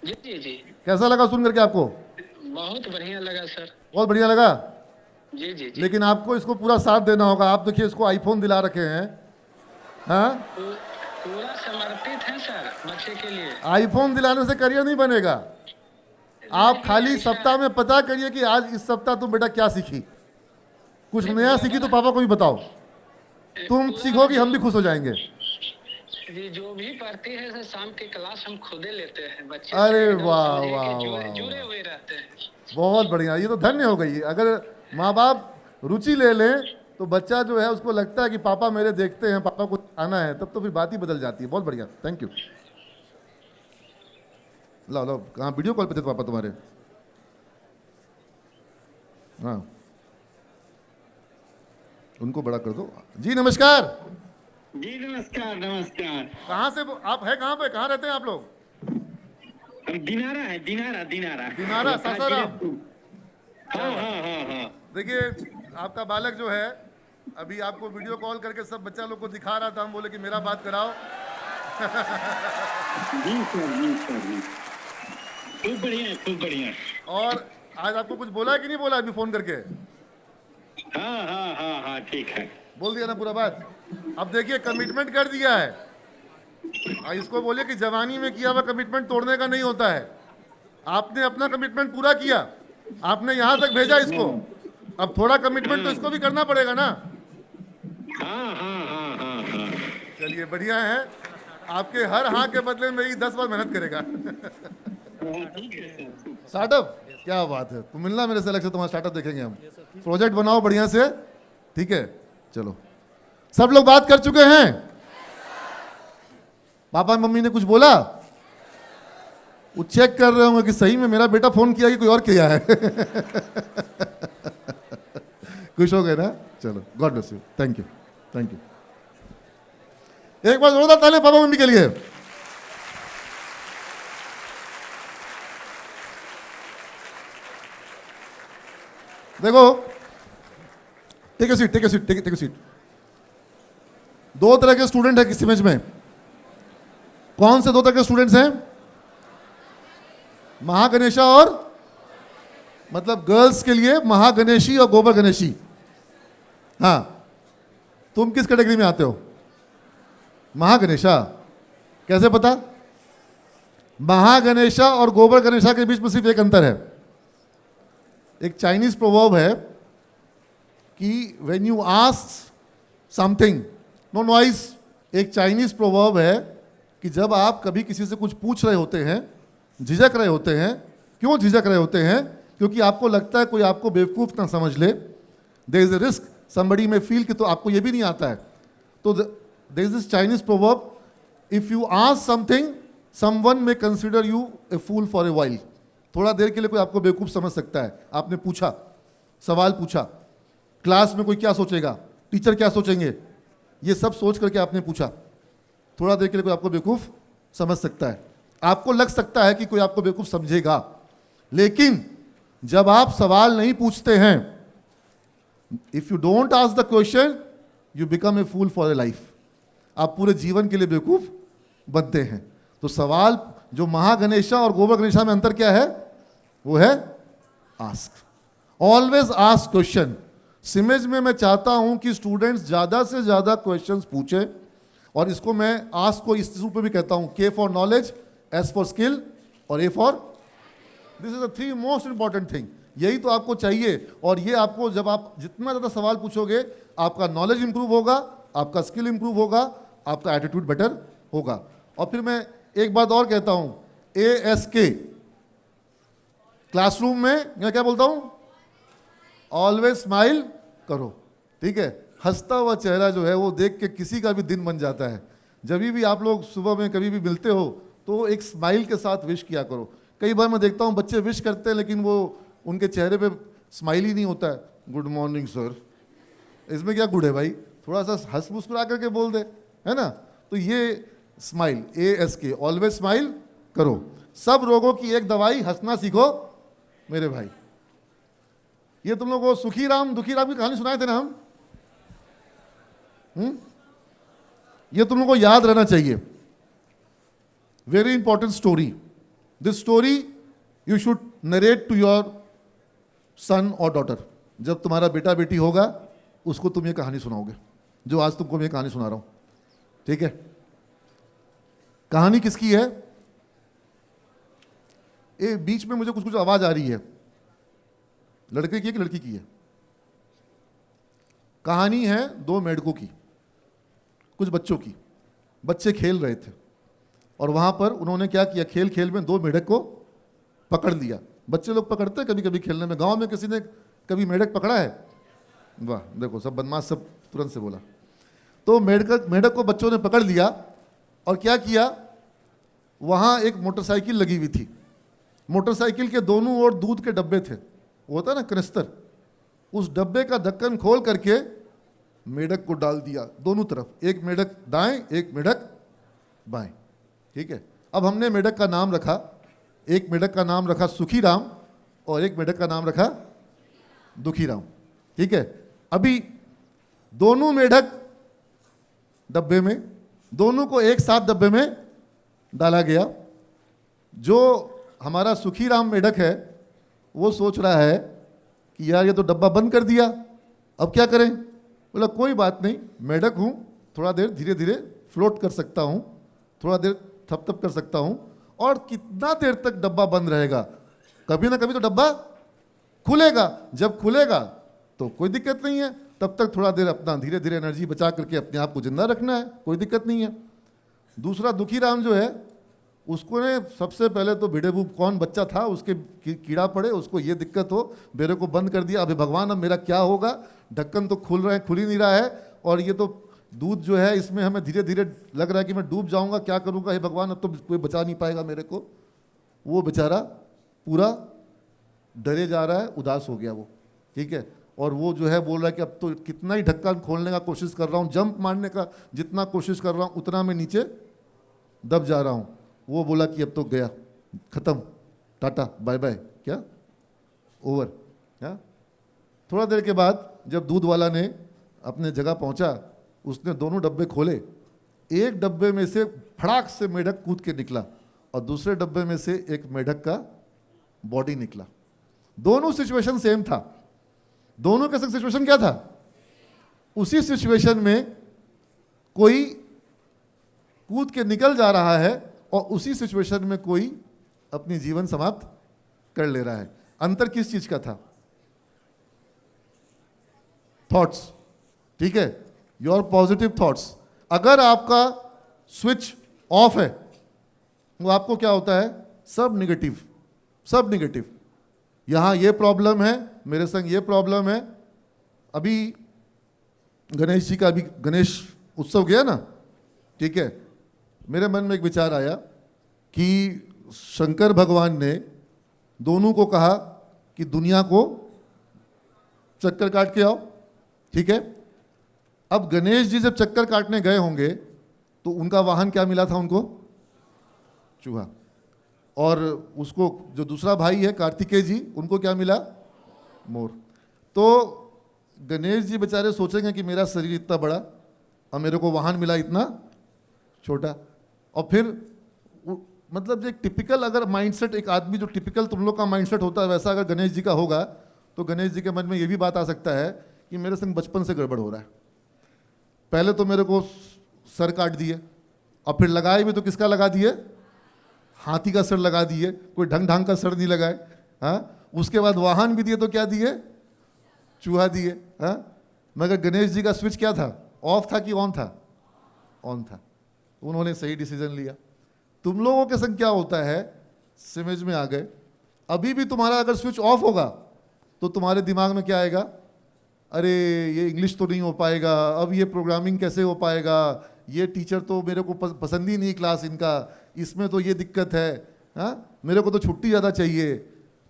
C: जी जी जी,
A: कैसा लगा सुन करके आपको?
C: बहुत बढ़िया लगा सर।
A: बहुत बढ़िया लगा।
C: जी जी जी।
A: लेकिन आपको इसको पूरा साथ देना होगा। आप देखिए, इसको आईफोन दिला रखे हैं। हाँ,
C: पूरा समर्पित है सर बच्चे के लिए।
A: आईफोन दिलाने से करियर नहीं बनेगा। आप खाली सप्ताह में पता करिए कि आज इस सप्ताह तुम बेटा क्या सीखी। कुछ नया सीखी तो पापा को भी बताओ। तुम सीखोगी, हम भी खुश हो जाएंगे।
C: जी, जो भी पढ़ती है सर, शाम की क्लास हम खुद ही लेते हैं बच्चे।
A: अरे
C: से एकदम
A: वाह,
C: समझिए
A: वाह,
C: कि
A: वाह,
C: जुड़े हुए रहते हैं।
A: बहुत बढ़िया। ये तो धन्य हो गई। अगर माँ बाप रुचि ले लें तो बच्चा जो है उसको लगता है कि पापा मेरे देखते हैं, पापा को आना है, तब तो फिर बात ही बदल जाती है। बहुत बढ़िया, थैंक यू। लाओ लाओ, कहाँ वीडियो कॉल पे थे पापा तुम्हारे? हाँ, उनको बड़ा कर दो। जी नमस्कार।
D: जी नमस्कार नमस्कार।
A: कहाँ से आप है? कहाँ पे, कहाँ रहते हैं आप लोग?
D: हम दिनारा है, दिनारा दिनारा
A: दिनारा, सासाराम।
D: हाँ हाँ हाँ हाँ।
A: देखिए, आपका बालक जो है अभी आपको वीडियो कॉल करके सब बच्चा लोग को दिखा रहा था। हम बोले कि मेरा बात कराओ।
D: जी सर, जी सर, जी। खूब बढ़िया, खूब बढ़िया।
A: और आज आपको कुछ बोला है कि नहीं बोला अभी फोन करके?
D: हाँ हाँ हाँ हाँ, ठीक है।
A: बोल दिया ना पूरा बात? अब देखिए, कमिटमेंट कर दिया है। इसको बोलिए कि जवानी में किया हुआ कमिटमेंट तोड़ने का नहीं होता है। आपने अपना कमिटमेंट पूरा किया, आपने यहाँ तक भेजा इसको, अब थोड़ा कमिटमेंट तो इसको भी करना पड़ेगा ना।
D: हाँ हाँ हाँ हाँ हाँ।
A: चलिए बढ़िया है। आपके हर हाँ के बदले में ही 10 बार मेहनत करेगा।
D: हाँ, ठीक है सर।
A: स्टार्टअप, क्या बात है, तुम मिलना मेरे से, अलग से तुम्हारा स्टार्टअप देखेंगे हम। प्रोजेक्ट बनाओ बढ़िया से, ठीक है। चलो, सब लोग बात कर चुके हैं? पापा मम्मी ने कुछ बोला? वो चेक कर रहे होंगे कि सही में मेरा बेटा फोन किया कि कोई और किया है। खुश हो गए ना? चलो, God bless you, thank you, thank you. एक बार जोरदार ताली पापा मम्मी के लिए। देखो, take a seat, take a seat, take a seat. दो तरह के स्टूडेंट है किस इमेज में? कौन से दो तरह के स्टूडेंट्स हैं? महागणेशा और, मतलब गर्ल्स के लिए महागणेशी और गोबर गणेशी। हाँ, तुम किस कैटेगरी में आते हो? महागणेशा। कैसे पता? महागणेशा और गोबर गणेशा के बीच में सिर्फ एक अंतर है। एक चाइनीज प्रोवर्ब है कि when you ask something, no noise. एक चाइनीज प्रोवर्ब है कि जब आप कभी किसी से कुछ पूछ रहे होते हैं, झिझक रहे होते हैं, क्यों झिझक रहे होते हैं? क्योंकि आपको लगता है कोई आपको बेवकूफ़ ना समझ ले। There is a risk somebody may feel कि तो आपको ये भी नहीं आता है। तो there is this Chinese proverb, if you ask something someone may consider you a fool for a while. थोड़ा देर के लिए कोई आपको बेवकूफ़ समझ सकता है। आपने पूछा, सवाल पूछा, क्लास में कोई क्या सोचेगा, टीचर क्या सोचेंगे, ये सब सोच करके आपने पूछा। थोड़ा देर के लिए कोई आपको बेवकूफ़ समझ सकता है, आपको लग सकता है कि कोई आपको बेवकूफ़ समझेगा। लेकिन जब आप सवाल नहीं पूछते हैं, if you don't ask the question, you become a fool for a life. आप पूरे जीवन के लिए बेवकूफ़ बनते हैं। तो सवाल, जो महागणेशा और गोबर गणेशा में अंतर क्या है? वो है ask. Always ask question. CIMAGE में मैं चाहता हूं कि स्टूडेंट्स ज़्यादा से ज़्यादा क्वेश्चंस पूछें, और इसको मैं आस्क को इस रूप में भी कहता हूं, K for knowledge, S for skill और A for, this is the three most important thing. यही तो आपको चाहिए। और ये आपको, जब आप जितना ज़्यादा सवाल पूछोगे, आपका नॉलेज इंप्रूव होगा, आपका स्किल इंप्रूव होगा, आपका एटीट्यूड बेटर होगा। और फिर मैं एक बात और कहता हूं, ASK, क्लासरूम में मैं क्या बोलता हूं? ऑलवेज स्माइल करो, ठीक है। हंसता हुआ चेहरा जो है वो देख के किसी का भी दिन बन जाता है। जब भी आप लोग सुबह में कभी भी मिलते हो तो एक स्माइल के साथ विश किया करो। कई बार मैं देखता हूँ बच्चे विश करते हैं लेकिन वो उनके चेहरे पे स्माइल ही नहीं होता है। गुड मॉर्निंग सर, इसमें क्या गुड है भाई? थोड़ा सा हंस मुस्कुरा करके बोल दे, है ना? तो ये स्माइल, ASK, ऑलवेज स्माइल करो। सब रोगों की एक दवाई, हंसना सीखो मेरे भाई। ये तुम लोगों को सुखी राम दुखी राम की कहानी सुनाए थे ना हम? ये तुम लोगों को याद रहना चाहिए। Very important story. This story you should narrate to your son और डॉटर। जब तुम्हारा बेटा बेटी होगा उसको तुम ये कहानी सुनाओगे, जो आज तुमको मैं ये कहानी सुना रहा हूं, ठीक है? कहानी किसकी है? ये बीच में मुझे कुछ कुछ आवाज आ रही है, लड़के की है कि लड़की की है? कहानी है दो मेढकों की, कुछ बच्चों की। बच्चे खेल रहे थे और वहां पर उन्होंने क्या किया, खेल खेल में दो मेढक को पकड़ लिया। बच्चे लोग पकड़ते हैं कभी कभी खेलने में। गांव में किसी ने कभी मेढक पकड़ा है? वाह, देखो सब बदमाश सब तुरंत से बोला। तो मेढक को बच्चों ने पकड़ लिया और क्या किया, वहां एक मोटरसाइकिल लगी हुई थी। मोटरसाइकिल के दोनों ओर दूध के डब्बे थे, वो होता है ना कनिस्तर। उस डब्बे का ढक्कन खोल करके मेढक को डाल दिया दोनों तरफ, एक मेढक दाएं एक मेढक बाएं, ठीक है। अब हमने मेढक का नाम रखा, एक मेढक का नाम रखा सुखी राम और एक मेढक का नाम रखा दुखी राम, ठीक है। अभी दोनों मेढक डब्बे में, दोनों को एक साथ डब्बे में डाला गया। जो हमारा सुखी राम मेढक है वो सोच रहा है कि यार ये तो डब्बा बंद कर दिया, अब क्या करें? बोला कोई बात नहीं, मेढक हूं, थोड़ा देर धीरे धीरे फ्लोट कर सकता हूं, थोड़ा देर थप थप कर सकता हूं, और कितना देर तक डब्बा बंद रहेगा? कभी ना कभी तो डब्बा खुलेगा। जब खुलेगा तो कोई दिक्कत नहीं है, तब तक थोड़ा देर अपना धीरे धीरे एनर्जी बचा करके अपने आप को जिंदा रखना है, कोई दिक्कत नहीं है। दूसरा दुखी राम जो है, उसको ने सबसे पहले तो भिड़ेबूब कौन बच्चा था उसके कीड़ा पड़े, उसको ये दिक्कत हो, मेरे को बंद कर दिया, अभी भगवान अब मेरा क्या होगा, ढक्कन तो खुल ही नहीं रहा है, और ये तो दूध जो है इसमें हमें धीरे धीरे लग रहा है कि मैं डूब जाऊंगा, क्या करूंगा, हे भगवान अब तो कोई बचा नहीं पाएगा मेरे को। वो बेचारा पूरा डरे जा रहा है, उदास हो गया वो, ठीक है। और वो जो है बोल रहा है कि अब तो कितना ही ढक्कन खोलने का कोशिश कर रहा हूँ, जंप मारने का जितना कोशिश कर रहा हूँ उतना मैं नीचे दब जा रहा हूँ। वो बोला कि अब तो गया, खत्म, टाटा बाय बाय, क्या ओवर। क्या थोड़ा देर के बाद जब दूध वाला ने अपने जगह पहुंचा, उसने दोनों डब्बे खोले, एक डब्बे में से फड़ाक से मेढक कूद के निकला और दूसरे डब्बे में से एक मेढक का बॉडी निकला। दोनों सिचुएशन सेम था। दोनों का सिचुएशन क्या था? उसी सिचुएशन में कोई कूद के निकल जा रहा है और उसी सिचुएशन में कोई अपनी जीवन समाप्त कर ले रहा है। अंतर किस चीज का था? थॉट्स, ठीक है, योर पॉजिटिव थॉट्स। अगर आपका स्विच ऑफ है, वो आपको क्या होता है? सब निगेटिव, सब निगेटिव। यहां ये प्रॉब्लम है, मेरे संग ये प्रॉब्लम है। अभी गणेश जी का, अभी गणेश उत्सव गया ना, ठीक है, मेरे मन में एक विचार आया कि शंकर भगवान ने दोनों को कहा कि दुनिया को चक्कर काट के आओ, ठीक है। अब गणेश जी जब चक्कर काटने गए होंगे तो उनका वाहन क्या मिला था उनको? चूहा। और उसको जो दूसरा भाई है कार्तिकेय जी, उनको क्या मिला? मोर। तो गणेश जी बेचारे सोचेंगे कि मेरा शरीर इतना बड़ा और मेरे को वाहन मिला इतना छोटा। और फिर मतलब एक टिपिकल अगर माइंडसेट, एक आदमी जो टिपिकल तुम लोग का माइंडसेट होता है वैसा अगर गणेश जी का होगा तो गणेश जी के मन में ये भी बात आ सकता है कि मेरे संग बचपन से गड़बड़ हो रहा है। पहले तो मेरे को सर काट दिए और फिर लगाए भी तो किसका लगा दिए? हाथी का सर लगा दिए, कोई ढंग ढंग का सर नहीं लगाए। हाँ, उसके बाद वाहन भी दिए तो क्या दिए? चूहा दिए। हाँ, मगर गणेश जी का स्विच क्या था? ऑफ था कि ऑन था? ऑन था। उन्होंने सही डिसीजन लिया। तुम लोगों के संग क्या होता है, समझ में आ गए। अभी भी तुम्हारा अगर स्विच ऑफ होगा तो तुम्हारे दिमाग में क्या आएगा? अरे ये इंग्लिश तो नहीं हो पाएगा, अब ये प्रोग्रामिंग कैसे हो पाएगा, ये टीचर तो मेरे को पसंद ही नहीं क्लास इनका, इसमें तो ये दिक्कत है, हाँ मेरे को तो छुट्टी ज़्यादा चाहिए।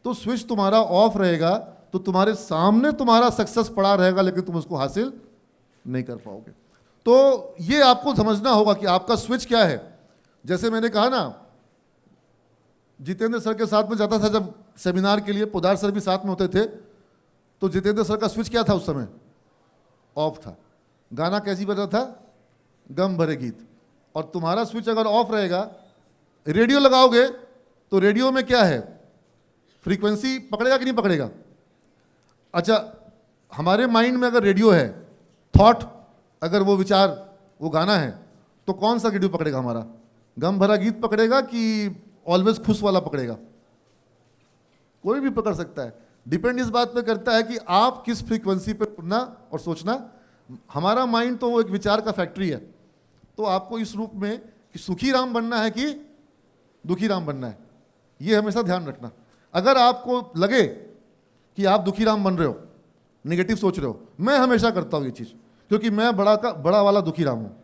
A: तो स्विच तुम्हारा ऑफ रहेगा तो तुम्हारे सामने तुम्हारा सक्सेस पड़ा रहेगा लेकिन तुम उसको हासिल नहीं कर पाओगे। तो ये आपको समझना होगा कि आपका स्विच क्या है। जैसे मैंने कहा ना, जितेंद्र सर के साथ में जाता था जब सेमिनार के लिए, पोदार सर भी साथ में होते थे, तो जितेंद्र सर का स्विच क्या था उस समय? ऑफ था। गाना कैसी बज रहा था? गम भरे गीत। और तुम्हारा स्विच अगर ऑफ रहेगा, रेडियो लगाओगे तो रेडियो में क्या है? फ्रीक्वेंसी पकड़ेगा कि नहीं पकड़ेगा? अच्छा, हमारे माइंड में अगर रेडियो है, थॉट, अगर वो विचार, वो गाना है, तो कौन सा रेडियो पकड़ेगा हमारा? गम भरा गीत पकड़ेगा कि ऑलवेज खुश वाला पकड़ेगा? कोई भी पकड़ सकता है। डिपेंड इस बात पे करता है कि आप किस फ्रीक्वेंसी पे उड़ना और सोचना। हमारा माइंड तो वो एक विचार का फैक्ट्री है। तो आपको इस रूप में कि सुखी राम बनना है कि दुखी राम बनना है, ये हमेशा ध्यान रखना। अगर आपको लगे कि आप दुखी राम बन रहे हो, नेगेटिव सोच रहे हो, मैं हमेशा करता हूँ ये चीज़, क्योंकि मैं बड़ा वाला दुखी राम हूँ।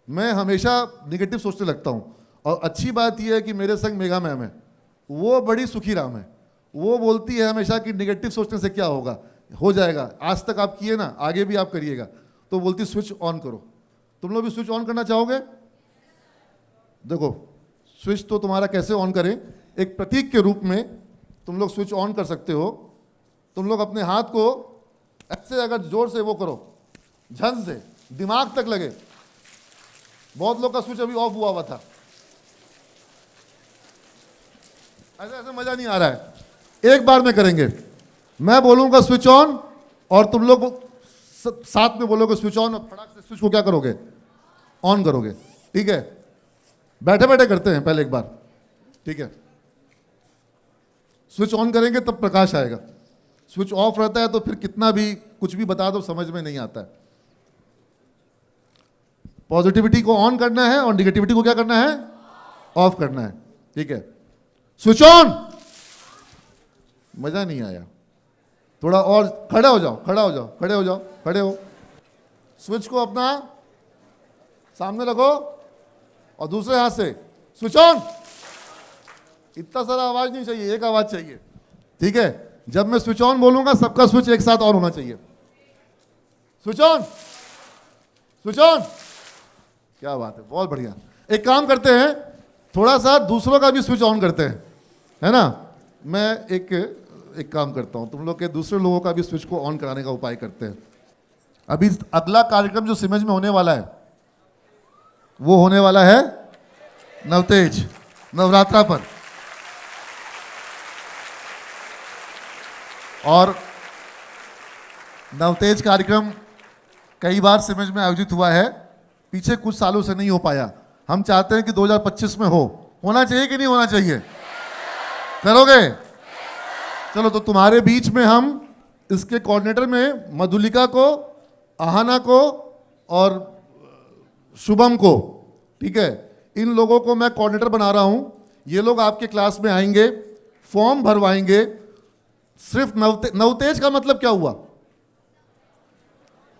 A: मैं हमेशा नेगेटिव सोचने लगता हूँ। और अच्छी बात यह है कि मेरे संग मेघा मैम है, वो बड़ी सुखी राम है। वो बोलती है हमेशा कि नेगेटिव सोचने से क्या होगा, हो जाएगा, आज तक आप किए ना, आगे भी आप करिएगा। तो बोलती स्विच ऑन करो। तुम लोग भी स्विच ऑन करना चाहोगे? देखो, स्विच तो तुम्हारा कैसे ऑन करें, एक प्रतीक के रूप में तुम लोग स्विच ऑन कर सकते हो। तुम लोग अपने हाथ को ऐसे अगर जोर से वो करो, झन से दिमाग तक लगे। बहुत लोग का स्विच अभी ऑफ हुआ था, ऐसे ऐसे मजा नहीं आ रहा है। एक बार में करेंगे, मैं बोलूंगा स्विच ऑन और तुम लोग साथ में बोलोगे स्विच ऑन, और फटाक से स्विच को क्या करोगे? ऑन करोगे, ठीक है। बैठे बैठे करते हैं पहले एक बार, ठीक है। स्विच ऑन करेंगे तब प्रकाश आएगा। स्विच ऑफ रहता है तो फिर कितना भी कुछ भी बता दो समझ में नहीं आता है। पॉजिटिविटी को ऑन करना है और निगेटिविटी को क्या करना है, ऑफ करना है। ठीक है, स्विच ऑन। मजा नहीं आया, थोड़ा और खड़े हो जाओ, खड़ा हो जाओ, खड़े हो जाओ, खड़े हो। स्विच को अपना सामने रखो और दूसरे हाथ से स्विच ऑन। इतना सारा आवाज नहीं चाहिए, एक आवाज चाहिए। ठीक है, जब मैं स्विच ऑन बोलूंगा सबका स्विच एक साथ ऑन होना चाहिए। Switch on, switch on. क्या बात है, बहुत बढ़िया। एक काम करते हैं, थोड़ा सा दूसरों का भी स्विच ऑन करते हैं, है ना। मैं एक काम करता हूं, तुम लोग के दूसरे लोगों का भी स्विच को ऑन कराने का उपाय करते हैं। अभी अगला कार्यक्रम जो सिमज में होने वाला है वो होने वाला है नवतेज, नवरात्रा पर। और नवतेज कार्यक्रम कई बार सिमज में आयोजित हुआ है, पीछे कुछ सालों से नहीं हो पाया। हम चाहते हैं कि 2025 में होना चाहिए कि नहीं होना चाहिए? करोगे? चलो, तो तुम्हारे बीच में हम इसके कोऑर्डिनेटर में मधुलिका को, आहाना को और शुभम को, ठीक है, इन लोगों को मैं कोऑर्डिनेटर बना रहा हूं। ये लोग आपके क्लास में आएंगे, फॉर्म भरवाएंगे। सिर्फ नवतेज का मतलब क्या हुआ?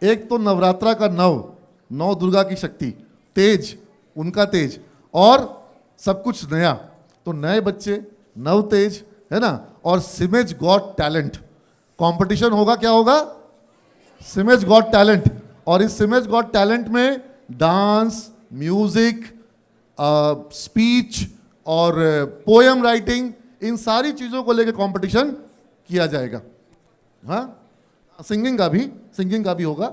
A: एक तो नवरात्रा का नौ दुर्गा की शक्ति, तेज, उनका तेज, और सब कुछ नया। तो नए बच्चे, नवतेज, है ना। और सिमेज गॉट टैलेंट कंपटीशन होगा। क्या होगा? सिमेज गॉट टैलेंट। और इस सिमेज गॉट टैलेंट में डांस, म्यूजिक, स्पीच और पोएम राइटिंग, इन सारी चीजों को लेकर कंपटीशन किया जाएगा। हाँ, सिंगिंग का भी होगा।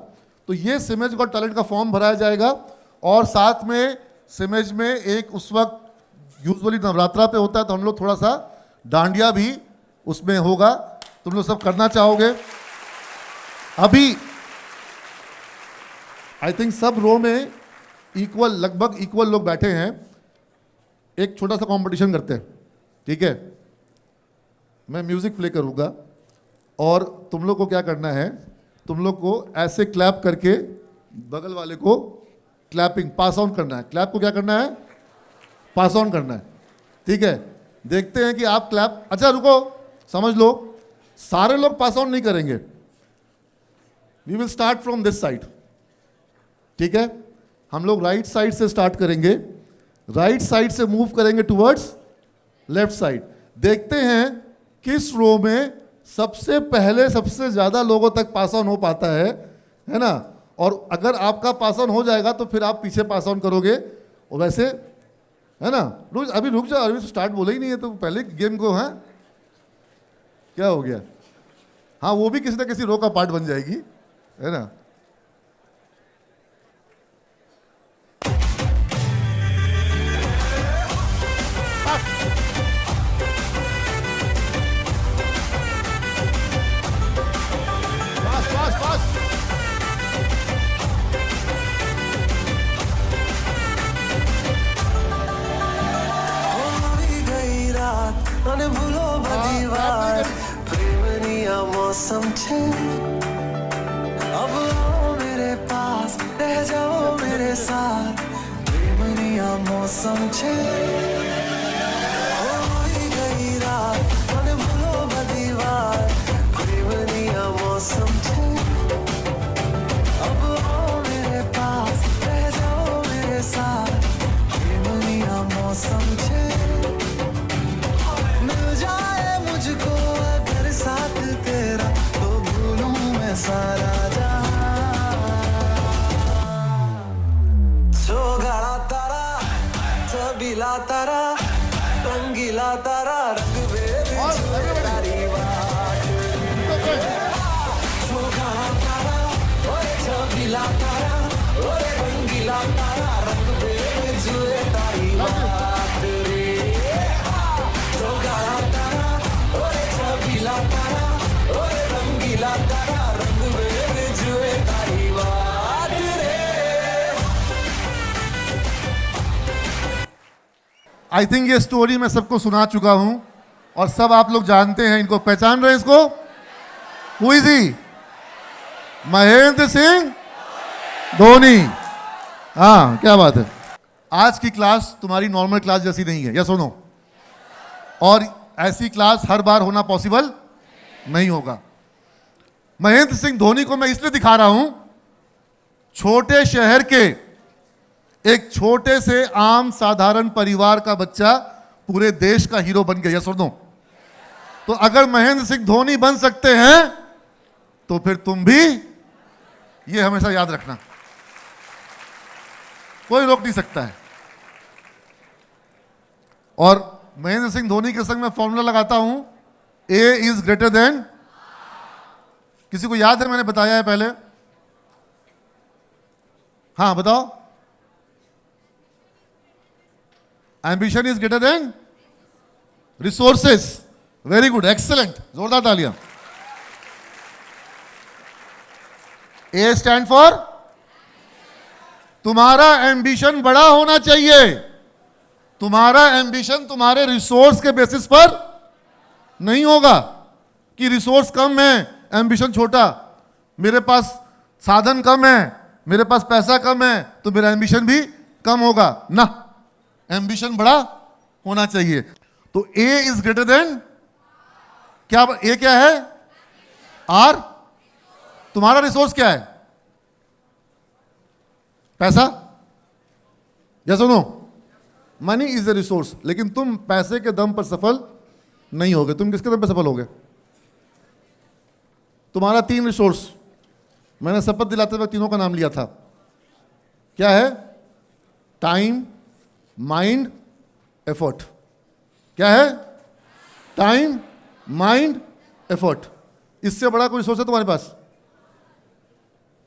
A: तो ये सिमेज गॉट टैलेंट का फॉर्म भराया जाएगा। और साथ में सिमेज में एक, उस वक्त यूजुअली नवरात्रा पे होता है तो हम लोग थोड़ा सा डांडिया भी उसमें होगा। तुम लोग सब करना चाहोगे? अभी आई थिंक सब रो में लगभग इक्वल लोग बैठे हैं। एक छोटा सा कंपटीशन करते हैं, ठीक है। मैं म्यूजिक प्ले करूंगा और तुम लोग को क्या करना है, तुम लोग को ऐसे क्लैप करके बगल वाले को क्लैपिंग पास ऑन करना है। क्लैप को क्या करना है? पास ऑन करना है, ठीक है। देखते हैं कि आप क्लैप, अच्छा रुको, समझ लो, सारे लोग पास ऑन नहीं करेंगे। We will start from this side, ठीक है। हम लोग राइट साइड से स्टार्ट करेंगे, राइट साइड से मूव करेंगे टुवर्ड्स लेफ्ट साइड। देखते हैं किस रो में सबसे पहले सबसे ज्यादा लोगों तक पास ऑन हो पाता है ना। और अगर आपका पास ऑन हो जाएगा तो फिर आप पीछे पास ऑन करोगे। और वैसे, है ना, अभी रुक जाओ, अभी तो स्टार्ट बोला ही नहीं है तो पहले गेम को, है क्या हो गया? हाँ, वो भी किसी ना किसी रो का पार्ट बन जाएगी, है ना।
E: भूलो बदी बार प्रेमनिया मौसम छे, अब आओ मेरे पास, रह जाओ मेरे साथ, प्रेमनिया मौसम छे। होई गई रात, भूलो बदी बार प्रेमनिया मौसम छे, अब आओ मेरे पास, रह जाओ मेरे साथ, प्रेमनिया मौसम छे। मुझको अगर साथ तेरा तो भूलूं मैं सारा सोगाड़ा तारा, सबीला तारा, रंगीला तारा, रंग तारी बात। सोगाड़ा तारा, सबीला तारा, रंगीला तारा, रंग जुए तारी बात रे। सोगाड़ा तारा, रंगीला तारा, रंगीला तारा, रंग में जुए तारी बात रे।
A: आई थिंक ये स्टोरी मैं सबको सुना चुका हूं और सब आप लोग जानते हैं इनको, पहचान रहे हैं इसको? Who is he? Mahendra Singh Dhoni. हाँ, क्या बात है। आज की क्लास तुम्हारी नॉर्मल क्लास जैसी नहीं है, या सुनो, और ऐसी क्लास हर बार होना पॉसिबल नहीं होगा। महेंद्र सिंह धोनी को मैं इसलिए दिखा रहा हूं, छोटे शहर के एक छोटे से आम साधारण परिवार का बच्चा पूरे देश का हीरो बन गया, या सुनो। तो अगर महेंद्र सिंह धोनी बन सकते हैं तो फिर तुम भी, ये हमेशा याद रखना, कोई रोक नहीं सकता है। और महेंद्र सिंह धोनी के संग मैं फॉर्मूला लगाता हूं, ए इज ग्रेटर देन, किसी को याद है मैंने बताया है पहले? हाँ बताओ। Ambition is greater than resources. Very good, excellent, जोरदार तालियां। ए स्टैंड फॉर, तुम्हारा एम्बिशन बड़ा होना चाहिए। तुम्हारा एम्बिशन तुम्हारे रिसोर्स के बेसिस पर नहीं होगा कि रिसोर्स कम है, एम्बिशन छोटा, मेरे पास साधन कम है, मेरे पास पैसा कम है तो मेरा एम्बिशन भी कम होगा ना। एम्बिशन बड़ा होना चाहिए। तो ए इज ग्रेटर देन, क्या ए क्या है? आर। तुम्हारा रिसोर्स क्या है? पैसा, या सुनो, मनी इज ए रिसोर्स। लेकिन तुम पैसे के दम पर सफल नहीं होगे। तुम किसके दम पर सफल होगे? तुम्हारा 3 रिसोर्स, मैंने शपथ दिलाते हुए तीनों का नाम लिया था। क्या है? Time, mind, effort. क्या है? Time, mind, effort. इससे बड़ा कोई रिसोर्स है तुम्हारे पास?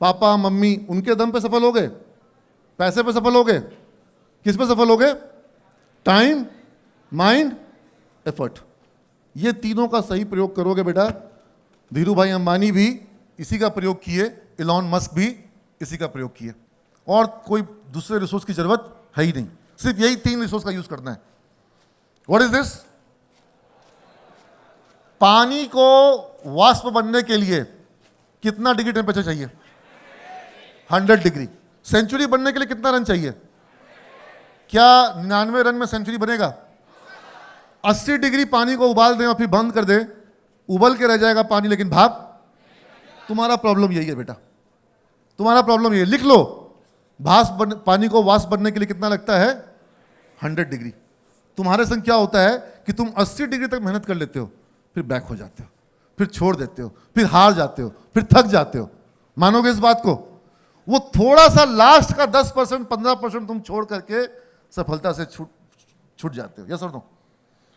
A: पापा मम्मी, उनके दम पे सफल होगे? पैसे पे सफल होगे? किस पे सफल होगे? Time, mind, effort. ये तीनों का सही प्रयोग करोगे बेटा। धीरू भाई अंबानी भी इसी का प्रयोग किए, इलॉन मस्क भी इसी का प्रयोग किए, और कोई दूसरे रिसोर्स की जरूरत है ही नहीं। सिर्फ यही 3 रिसोर्स का यूज करना है। What is this? पानी को वाष्प बनने के लिए कितना डिग्री टेम्परेचर चाहिए? 100 डिग्री। सेंचुरी बनने के लिए कितना रन चाहिए? क्या 99 रन में सेंचुरी बनेगा? 80 डिग्री पानी को उबाल दें और फिर बंद कर दें, उबल के रह जाएगा पानी, लेकिन भाप। तुम्हारा प्रॉब्लम यही है बेटा, तुम्हारा प्रॉब्लम ये। लिख लो, पानी को वाष्प बनने के लिए कितना लगता है? 100 डिग्री। तुम्हारे संग क्या होता है कि तुम 80 डिग्री तक मेहनत कर लेते हो, फिर बैक हो जाते हो, फिर छोड़ देते हो, फिर हार जाते हो, फिर थक जाते हो। मानोगे इस बात को? वो थोड़ा सा लास्ट का 10%, 15% तुम छोड़ करके सफलता से छूट जाते हो, यस और नो?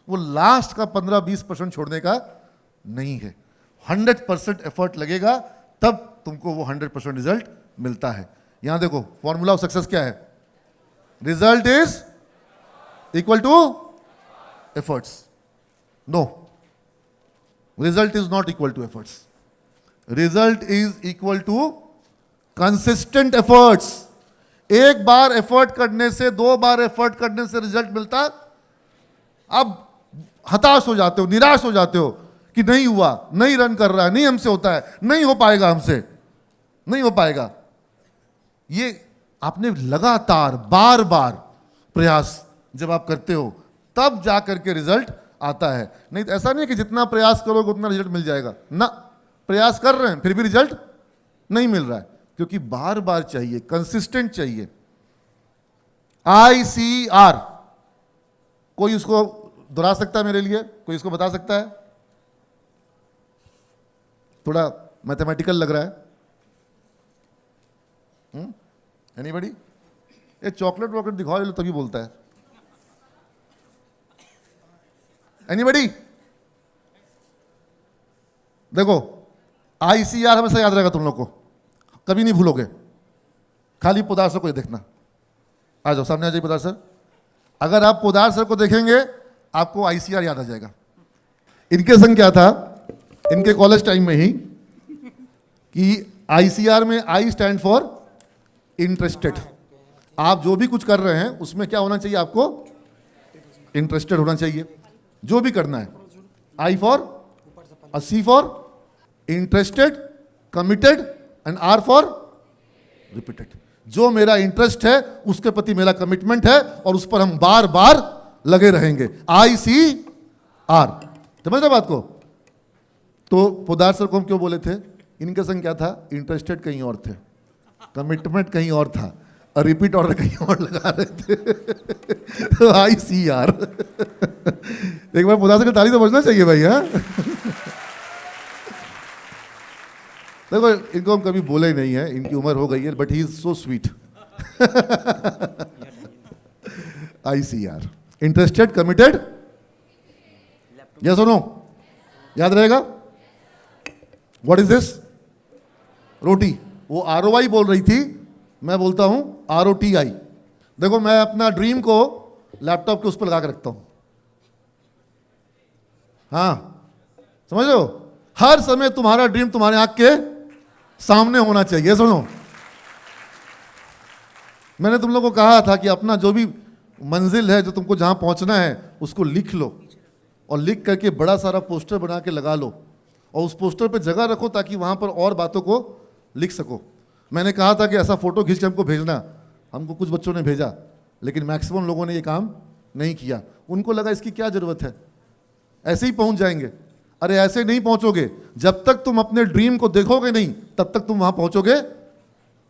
A: वो लास्ट का 15-20% छोड़ने का नहीं है। 100% एफर्ट लगेगा, तब तुमको वो 100% रिजल्ट मिलता है। यहां देखो, फॉर्मूला ऑफ सक्सेस क्या है? Result is equal to efforts. No, result is not equal to efforts. Result is equal to consistent efforts. एक बार एफर्ट करने से, 2 बार एफर्ट करने से रिजल्ट मिलता, अब हताश हो जाते हो, निराश हो जाते हो कि नहीं हुआ, नहीं रन कर रहा है, नहीं हमसे होता है, नहीं हो पाएगा, हमसे नहीं हो पाएगा। ये आपने लगातार बार बार प्रयास जब आप करते हो, तब जा करके रिजल्ट आता है। नहीं तो ऐसा नहीं कि जितना प्रयास करोगे उतना रिजल्ट मिल जाएगा ना। प्रयास कर रहे हैं फिर भी रिजल्ट नहीं मिल रहा है, क्योंकि बार बार चाहिए, कंसिस्टेंट चाहिए। ICR, कोई उसको दोहरा सकता है मेरे लिए? कोई इसको बता सकता है? थोड़ा मैथमेटिकल लग रहा है। एनीबॉडी? ये चॉकलेट वॉकलेट दिखाओ, ये लो तभी बोलता है। एनीबॉडी? देखो, ICR हमेशा याद रहेगा तुम लोग को, कभी नहीं भूलोगे। खाली पोदार सर को ये देखना। आ जाओ, सामने आ जाइए पोदार सर। अगर आप पोदार सर को देखेंगे आपको ICR याद आ जाएगा। इनके संग क्या था, इनके कॉलेज टाइम में ही, कि ICR में I स्टैंड फॉर इंटरेस्टेड। आप जो भी कुछ कर रहे हैं उसमें क्या होना चाहिए? आपको इंटरेस्टेड होना चाहिए, जो भी करना है। I for, C for interested, committed, and R for repeated. जो मेरा इंटरेस्ट है उसके प्रति मेरा कमिटमेंट है और उस पर हम बार बार लगे रहेंगे। ICR, समझ रहे बात को? तो पोदार सर को हम क्यों बोले थे? इनका संग क्या था? इंटरेस्टेड कहीं और थे, कमिटमेंट कहीं और था, और रिपीट ऑर्डर कहीं और लगा रहे थे। तो ICR एक बार पोदार सर की ताली तो बजना चाहिए भाई। हाँ, देखो इनको हम कभी बोले ही नहीं है, इनकी उम्र हो गई है, but he is so sweet. ICR, interested, committed, yes और नो? याद रहेगा? What is this? रोटी। वो ROI बोल रही थी, मैं बोलता हूं ROTI। देखो मैं अपना ड्रीम को लैपटॉप के उस पर लगा के रखता हूं। हाँ, समझ लो, हर समय तुम्हारा ड्रीम तुम्हारे आंख के सामने होना चाहिए। सुनो, मैंने तुम लोगों को कहा था कि अपना जो भी मंजिल है, जो तुमको जहां पहुंचना है, उसको लिख लो और लिख करके बड़ा सारा पोस्टर बना के लगा लो और उस पोस्टर पे जगह रखो ताकि वहां पर और बातों को लिख सको। मैंने कहा था कि ऐसा फोटो खींच के हमको भेजना, हमको कुछ बच्चों ने भेजा, लेकिन मैक्सिमम लोगों ने ये काम नहीं किया। उनको लगा इसकी क्या जरूरत है, ऐसे ही पहुंच जाएंगे। अरे ऐसे नहीं पहुंचोगे, जब तक तुम अपने ड्रीम को देखोगे नहीं तब तक तुम वहां पहुंचोगे।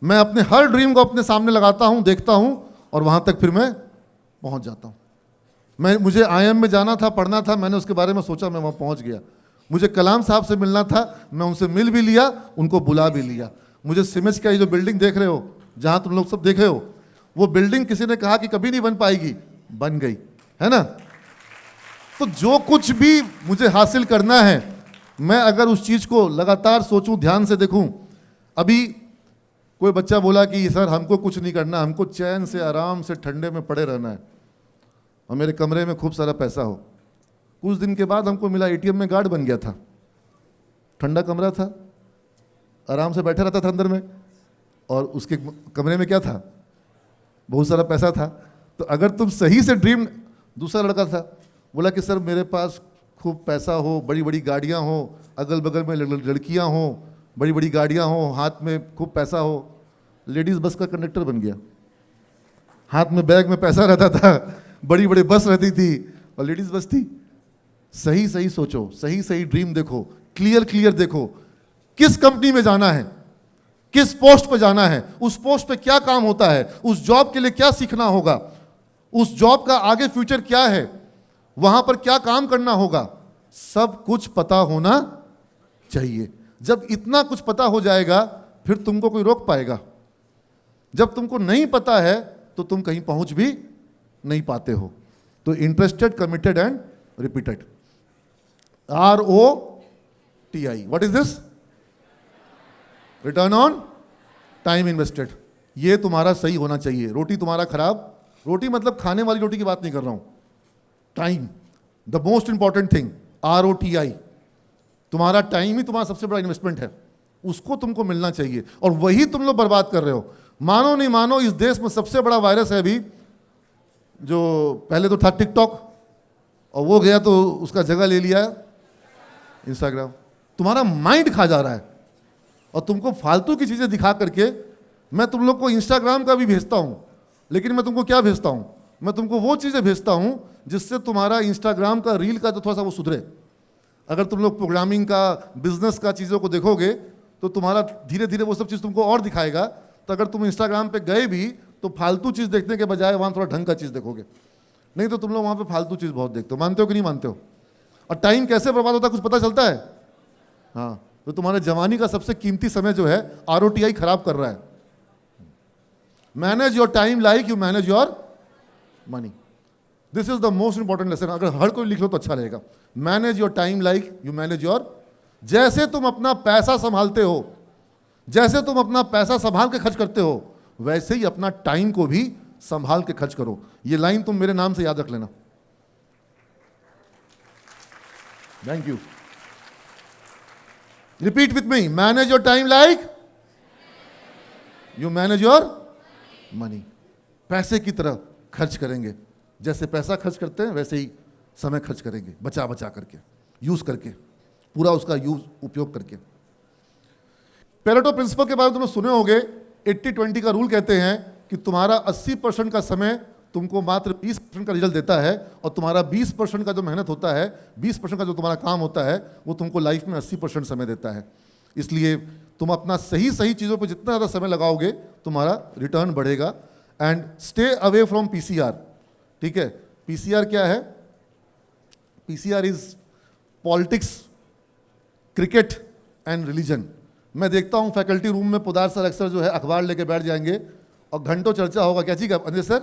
A: मैं अपने हर ड्रीम को अपने सामने लगाता हूं, देखता हूं और वहां तक फिर मैं पहुंच जाता हूं। मुझे IIM में जाना था, पढ़ना था, मैंने उसके बारे में सोचा, मैं वहां पहुंच गया। मुझे कलाम साहब से मिलना था, मैं उनसे मिल भी लिया, उनको बुला भी लिया। मुझे सिमेज का ये जो बिल्डिंग देख रहे हो, जहां तुम लोग सब देख रहे हो, वो बिल्डिंग किसी ने कहा कि कभी नहीं बन पाएगी, बन गई, है ना? तो जो कुछ भी मुझे हासिल करना है, मैं अगर उस चीज को लगातार सोचूं, ध्यान से देखूं। अभी कोई बच्चा बोला कि सर हमको कुछ नहीं करना, हमको चैन से आराम से ठंडे में पड़े रहना है और मेरे कमरे में खूब सारा पैसा हो। कुछ दिन के बाद हमको मिला ATM में गार्ड बन गया था, ठंडा कमरा था, आराम से बैठा रहता था अंदर में, और उसके कमरे में क्या था? बहुत सारा पैसा था। तो अगर तुम सही से ड्रीम, दूसरा लड़का था, बोला कि सर मेरे पास खूब पैसा हो, बड़ी बड़ी गाड़ियाँ हो, अगल बगल में लड़कियाँ हो, बड़ी बड़ी गाड़ियाँ हो, हाथ में खूब पैसा हो। लेडीज़ बस का कंडक्टर बन गया, हाथ में बैग में पैसा रहता था, बड़ी बड़ी बस रहती थी और लेडीज़ बस थी। सही सही सोचो, सही सही ड्रीम देखो, क्लियर क्लियर देखो, किस कंपनी में जाना है, किस पोस्ट पे जाना है, उस पोस्ट पे क्या काम होता है, उस जॉब के लिए क्या सीखना होगा, उस जॉब का आगे फ्यूचर क्या है, वहां पर क्या काम करना होगा, सब कुछ पता होना चाहिए। जब इतना कुछ पता हो जाएगा फिर तुमको कोई रोक पाएगा। जब तुमको नहीं पता है तो तुम कहीं पहुंच भी नहीं पाते हो। तो interested, committed and repeated, ROTI। What is this? Return on time invested. ये तुम्हारा सही होना चाहिए। रोटी तुम्हारा खराब, रोटी मतलब खाने वाली रोटी की बात नहीं कर रहा हूं, time, the most important thing, ROTI। तुम्हारा टाइम ही तुम्हारा सबसे बड़ा इन्वेस्टमेंट है, उसको तुमको मिलना चाहिए और वही तुम लोग बर्बाद कर रहे हो। मानो नहीं मानो, इस देश में सबसे बड़ा वायरस है अभी, जो पहले तो था टिकटॉक और वो गया तो उसका जगह ले लिया इंस्टाग्राम। तुम्हारा माइंड खा जा रहा है और तुमको फालतू की चीजें दिखा करके, मैं तुम लोग को इंस्टाग्राम का भी भेजता हूं, लेकिन मैं तुमको क्या भेजता हूं? मैं तुमको वो चीजें भेजता हूं जिससे तुम्हारा इंस्टाग्राम का रील का जो थोड़ा सा वो सुधरे। अगर तुम लोग प्रोग्रामिंग का, बिजनेस का चीज़ों को देखोगे तो तुम्हारा धीरे धीरे वो सब चीज़ तुमको और दिखाएगा। तो अगर तुम इंस्टाग्राम पे गए भी तो फालतू चीज़ देखने के बजाय वहाँ थोड़ा ढंग का चीज़ देखोगे, नहीं तो तुम लोग वहाँ पे फालतू चीज़ बहुत देखते हो। मानते हो कि नहीं मानते हो? और टाइम कैसे बर्बाद होता है कुछ पता चलता है? हाँ, तो तुम्हारे जवानी का सबसे कीमती समय जो है ROTI खराब कर रहा है। Manage your time like you manage your money. This is the most important lesson. अगर हर कोई लिख लो तो अच्छा रहेगा। Manage your time like you manage your. जैसे तुम अपना पैसा संभालते हो, जैसे तुम अपना पैसा संभाल के खर्च करते हो, वैसे ही अपना टाइम को भी संभाल के खर्च करो। ये लाइन तुम मेरे नाम से याद रख लेना। Thank you. Repeat with me, manage your time like you manage your money. पैसे की तरह खर्च करेंगे, जैसे पैसा खर्च करते हैं वैसे ही समय खर्च करेंगे, बचा बचा करके, यूज करके, पूरा उसका यूज उपयोग करके। पेरेटो प्रिंसिपल के बारे में तुमने सुने होंगे 80-20 का रूल कहते हैं कि तुम्हारा 80% का समय तुमको मात्र 20% का रिजल्ट देता है, और तुम्हारा 20% का जो मेहनत होता है, 20% का जो तुम्हारा काम होता है, वो तुमको लाइफ में 80% समय देता है। इसलिए तुम अपना सही सही चीज़ों पर जितना ज़्यादा समय लगाओगे तुम्हारा रिटर्न बढ़ेगा। And stay away from PCR. ठीक है, पीसीआर क्या है? PCR is politics, cricket and religion. मैं देखता हूँ फैकल्टी रूम में पोदार सर अक्सर जो है अखबार लेके बैठ जाएंगे और घंटों चर्चा होगा क्या चीज़ का अंजय सर?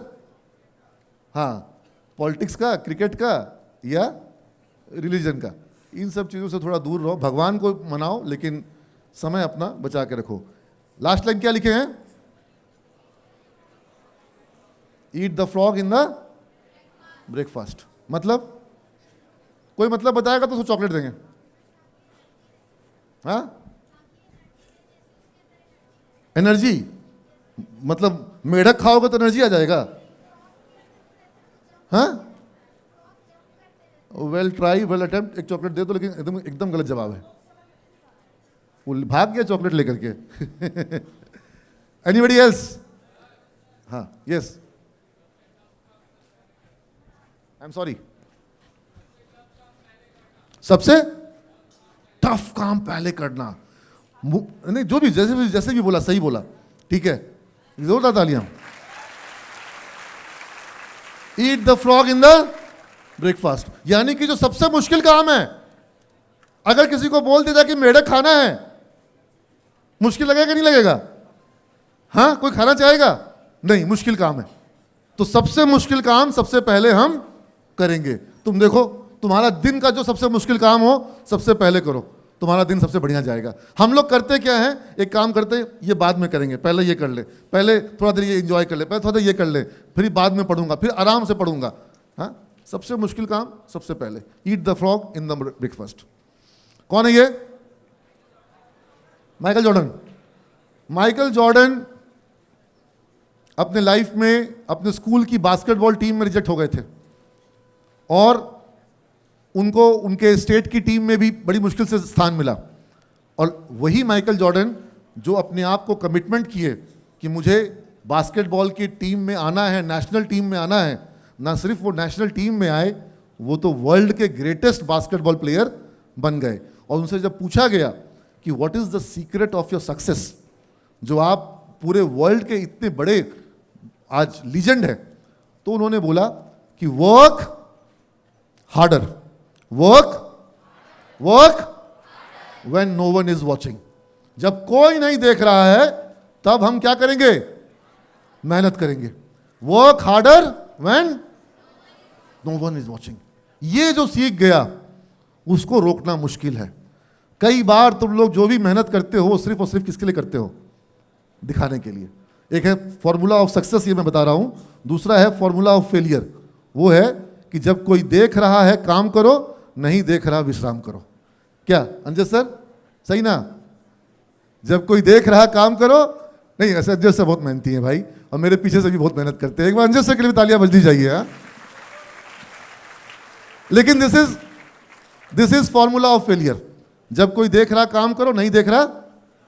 A: हाँ, पॉलिटिक्स का, क्रिकेट का या रिलीजन का। इन सब चीज़ों से थोड़ा दूर रहो, भगवान को मनाओ लेकिन समय अपना बचा के रखो। लास्ट लाइन क्या लिखे हैं? Eat the frog in the breakfast. मतलब कोई मतलब बताएगा तो उसको चॉकलेट देंगे। हाँ, एनर्जी मतलब मेढक खाओगे तो एनर्जी आ जाएगा। हाँ, वेल ट्राई वेल अटेम्प्ट। एक चॉकलेट दे दो, लेकिन एकदम एकदम गलत जवाब है। वो भाग गया चॉकलेट लेकर के। Anybody else? हाँ, यस, आई एम सॉरी। सबसे टफ काम पहले करना, नहीं जो भी जैसे भी बोला सही बोला, ठीक है, जोरदार तालियां। Eat the frog in the breakfast, यानी कि जो सबसे मुश्किल काम है, अगर किसी को बोल दिया कि मेढक खाना है, मुश्किल लगेगा नहीं लगेगा? हाँ, कोई खाना चाहेगा? नहीं, मुश्किल काम है। तो सबसे मुश्किल काम सबसे पहले हम करेंगे। तुम देखो, तुम्हारा दिन का जो सबसे मुश्किल काम हो सबसे पहले करो, तुम्हारा दिन सबसे बढ़िया जाएगा। हम लोग करते क्या है, एक काम करते हैं, ये बाद में करेंगे, पहले ये कर ले, पहले थोड़ा देर ये एंजॉय कर ले, पहले थोड़ा देर ये कर ले, फिर बाद में पढ़ूंगा, फिर आराम से पढ़ूंगा। हाँ, सबसे मुश्किल काम सबसे पहले। Eat the frog in the breakfast. कौन है ये? Michael Jordan. माइकल जॉर्डन अपने लाइफ में अपने स्कूल की बास्केटबॉल टीम में रिजेक्ट हो गए थे, और उनको उनके स्टेट की टीम में भी बड़ी मुश्किल से स्थान मिला। और वही माइकल जॉर्डन जो अपने आप को कमिटमेंट किए कि मुझे बास्केटबॉल की टीम में आना है, नेशनल टीम में आना है, ना सिर्फ वो नेशनल टीम में आए, वो तो वर्ल्ड के ग्रेटेस्ट बास्केटबॉल प्लेयर बन गए। और उनसे जब पूछा गया कि what is the secret of your success, जो आप पूरे वर्ल्ड के इतने बड़े आज लीजेंड है, तो उन्होंने बोला कि work harder, work when no one is watching. जब कोई नहीं देख रहा है तब हम क्या करेंगे? मेहनत करेंगे। Work harder when no one is watching. ये जो सीख गया उसको रोकना मुश्किल है। कई बार तुम लोग जो भी मेहनत करते हो वो सिर्फ और सिर्फ किसके लिए करते हो? दिखाने के लिए। एक है फॉर्मूला ऑफ सक्सेस, ये मैं बता रहा हूं। दूसरा है फॉर्मूला ऑफ फेलियर, वो है कि जब कोई देख रहा है काम करो, नहीं देख रहा विश्राम करो। क्या अंजय सर सही ना? जब कोई देख रहा काम करो, नहीं ऐसे अंजय सर बहुत मेहनती है भाई, और मेरे पीछे से भी बहुत मेहनत करते हैं। एक बार अंजय सर के लिए तालियां बजनी चाहिए। हाँ, लेकिन this is formula of failure. जब कोई देख रहा काम करो, नहीं देख रहा।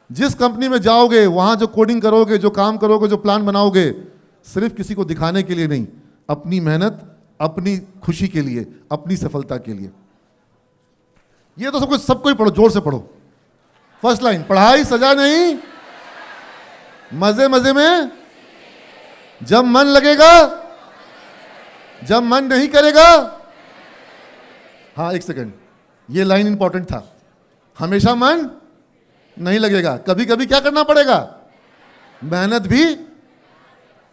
A: जिस कंपनी में जाओगे वहां जो कोडिंग करोगे, जो काम करोगे, जो प्लान बनाओगे, सिर्फ किसी को दिखाने के लिए नहीं, अपनी मेहनत, अपनी खुशी के लिए, अपनी सफलता के लिए। ये तो सबको ही पढ़ो, जोर से पढ़ो। फर्स्ट लाइन, पढ़ाई सजा नहीं, मजे मजे में, जब मन लगेगा, जब मन नहीं करेगा। हाँ, एक सेकंड, ये लाइन इंपॉर्टेंट था। हमेशा मन नहीं लगेगा, कभी कभी क्या करना पड़ेगा? मेहनत भी।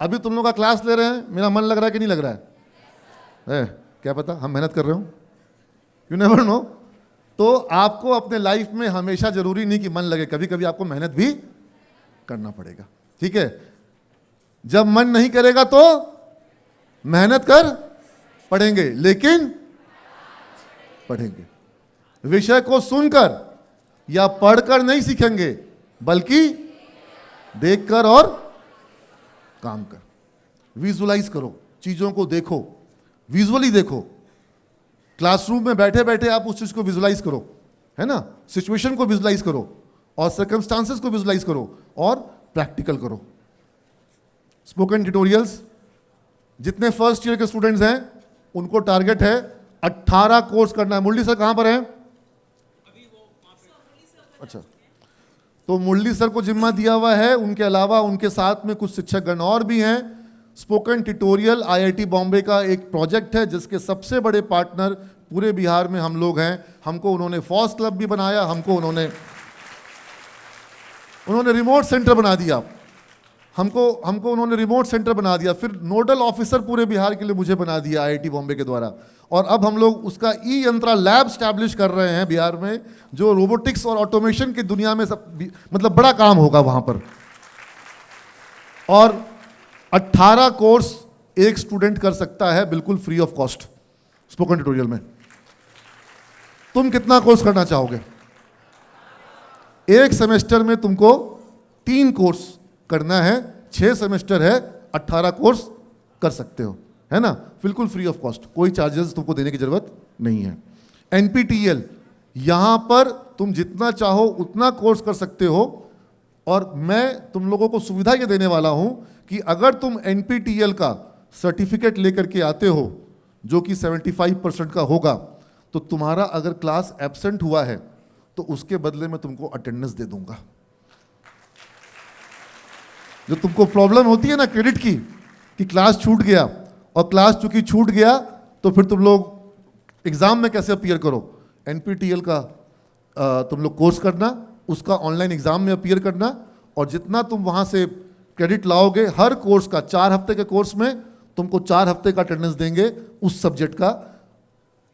A: अभी तुम लोग का क्लास ले रहे हैं, मेरा मन लग रहा है कि नहीं लग रहा है? क्या पता हम मेहनत कर रहे हो, यू नेवर नो। तो आपको अपने लाइफ में हमेशा जरूरी नहीं कि मन लगे, कभी कभी आपको मेहनत भी करना पड़ेगा। ठीक है, जब मन नहीं करेगा तो मेहनत कर पढ़ेंगे, लेकिन पढ़ेंगे। विषय को सुनकर या पढ़कर नहीं सीखेंगे, बल्कि देखकर और काम कर। विजुलाइज करो, चीजों को देखो, विजुअली देखो। क्लासरूम में बैठे बैठे आप उस चीज को विजुलाइज करो, है ना, सिचुएशन को विजुलाइज करो और सर्कमस्टांसेस को विजुलाइज करो और प्रैक्टिकल करो। स्पोकन ट्यूटोरियल्स जितने फर्स्ट ईयर के स्टूडेंट्स हैं उनको टारगेट है 18 कोर्स करना है। मुरली सर कहाँ पर हैं? अच्छा, तो मुरली सर को जिम्मा दिया हुआ है, उनके अलावा उनके साथ में कुछ शिक्षकगण और भी हैं। स्पोकन ट्यूटोरियल आईआईटी बॉम्बे का एक प्रोजेक्ट है जिसके सबसे बड़े पार्टनर पूरे बिहार में हम लोग हैं। हमको उन्होंने फॉस क्लब भी बनाया, हमको उन्होंने रिमोट सेंटर बना दिया, हमको उन्होंने रिमोट सेंटर बना दिया, फिर नोडल ऑफिसर पूरे बिहार के लिए मुझे बना दिया आईआईटी बॉम्बे के द्वारा। और अब हम लोग उसका ई यंत्रा लैब स्टैब्लिश कर रहे हैं बिहार में, जो रोबोटिक्स और ऑटोमेशन की दुनिया में मतलब बड़ा काम होगा वहां पर। और 18 कोर्स एक स्टूडेंट कर सकता है बिल्कुल free of cost spoken tutorial में। तुम कितना कोर्स करना चाहोगे? एक सेमेस्टर में तुमको 3 कोर्स करना है, 6 सेमेस्टर है, 18 कोर्स कर सकते हो, है ना, बिल्कुल फ्री ऑफ कॉस्ट, कोई चार्जेस तुमको देने की जरूरत नहीं है। एनपीटीईएल, यहां पर तुम जितना चाहो उतना कोर्स कर सकते हो। और मैं तुम लोगों को सुविधा ये देने वाला हूं कि अगर तुम एनपीटीईएल का सर्टिफिकेट लेकर के आते हो जो कि 75% का होगा, तो तुम्हारा अगर क्लास एब्सेंट हुआ है तो उसके बदले में तुमको अटेंडेंस दे दूंगा। जो तुमको प्रॉब्लम होती है ना क्रेडिट की, कि क्लास छूट गया, और क्लास चूंकि छूट गया तो फिर तुम लोग एग्जाम में कैसे अपीयर करो, एनपीटीईएल का तुम लोग कोर्स करना, उसका ऑनलाइन एग्जाम में अपीयर करना, और जितना तुम वहां से क्रेडिट लाओगे, हर कोर्स का 4 हफ्ते के कोर्स में तुमको 4 हफ्ते का अटेंडेंस देंगे उस सब्जेक्ट का।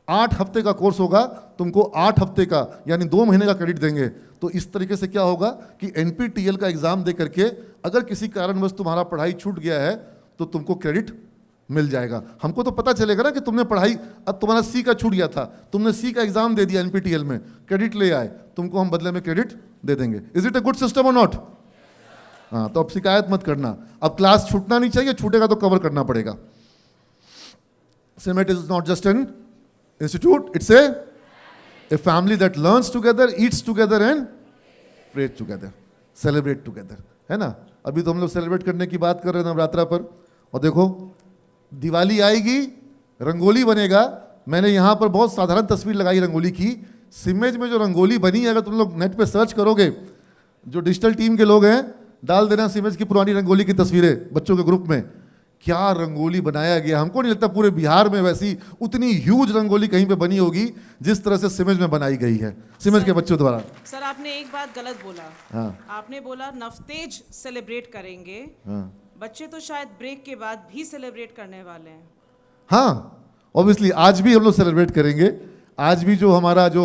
A: 8 हफ्ते का कोर्स होगा, तुमको 8 हफ्ते का यानी 2 महीने का क्रेडिट देंगे। तो इस तरीके से क्या होगा कि एनपीटीईएल का एग्जाम दे करके अगर किसी कारणवश तुम्हारा पढ़ाई छूट गया है तो तुमको क्रेडिट मिल जाएगा। हमको तो पता चलेगा ना कि तुमने पढ़ाई, अब तुम्हारा सी का छूट गया था, तुमने सी का एग्जाम दे दिया एनपीटीईएल में, क्रेडिट ले आए, तुमको हम बदले में क्रेडिट दे देंगे। Is it a good system और नॉट? हाँ, तो अब शिकायत मत करना। अब क्लास छूटना नहीं चाहिए, छूटेगा तो कवर करना पड़ेगा। CIMAGE is not just an institute, it's a family that learns together, eats together and prays together, celebrate together, है ना। अभी तो हम लोग सेलिब्रेट करने की बात कर रहे हैं नवरात्रा पर, और देखो दिवाली आएगी, रंगोली बनेगा। मैंने यहाँ पर बहुत साधारण तस्वीर लगाई रंगोली की। सिमेज में जो रंगोली बनी है, अगर तुम लोग नेट पे सर्च करोगे, जो डिजिटल टीम के लोग हैं, डाल देना सिमेज की पुरानी रंगोली की तस्वीरें बच्चों के ग्रुप में। क्या रंगोली बनाया गया, हमको नहीं लगता पूरे बिहार में वैसी उतनी ह्यूज रंगोली कहीं पे बनी होगी जिस तरह से सिमेज में बनाई गई है, सिमेज के बच्चों द्वारा।
F: सर आपने एक बात गलत बोला।
A: हाँ,
F: आपने बोला नवतेज सेलिब्रेट करेंगे।
A: हाँ,
F: बच्चे तो शायद ब्रेक के बाद भी सेलिब्रेट करने वाले हैं।
A: हाँ, ऑब्वियसली आज भी हम लोग सेलिब्रेट करेंगे। आज भी जो हमारा जो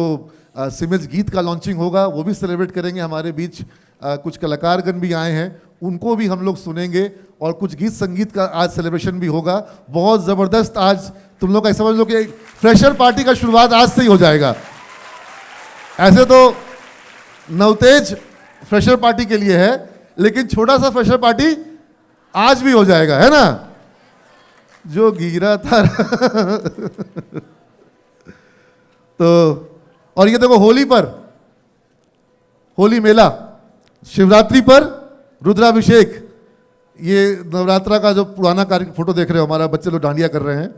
A: सिमेज गीत का लॉन्चिंग होगा वो भी सेलिब्रेट करेंगे। हमारे बीच कुछ कलाकारगण भी आए हैं, उनको भी हम लोग सुनेंगे, और कुछ गीत संगीत का आज सेलिब्रेशन भी होगा बहुत ज़बरदस्त। आज तुम लोग ऐसा समझ लो कि फ्रेशर पार्टी का शुरुआत आज से ही हो जाएगा। ऐसे तो नवतेज फ्रेशर पार्टी के लिए है, लेकिन छोटा सा फ्रेशर पार्टी आज भी हो जाएगा, है ना। जो गिरा था तो, और ये देखो होली पर, होली मेला, शिवरात्रि पर रुद्राभिषेक, ये नवरात्रा का जो पुराना कार्य फोटो देख रहे हो, हमारा बच्चे लोग डांडिया कर रहे हैं।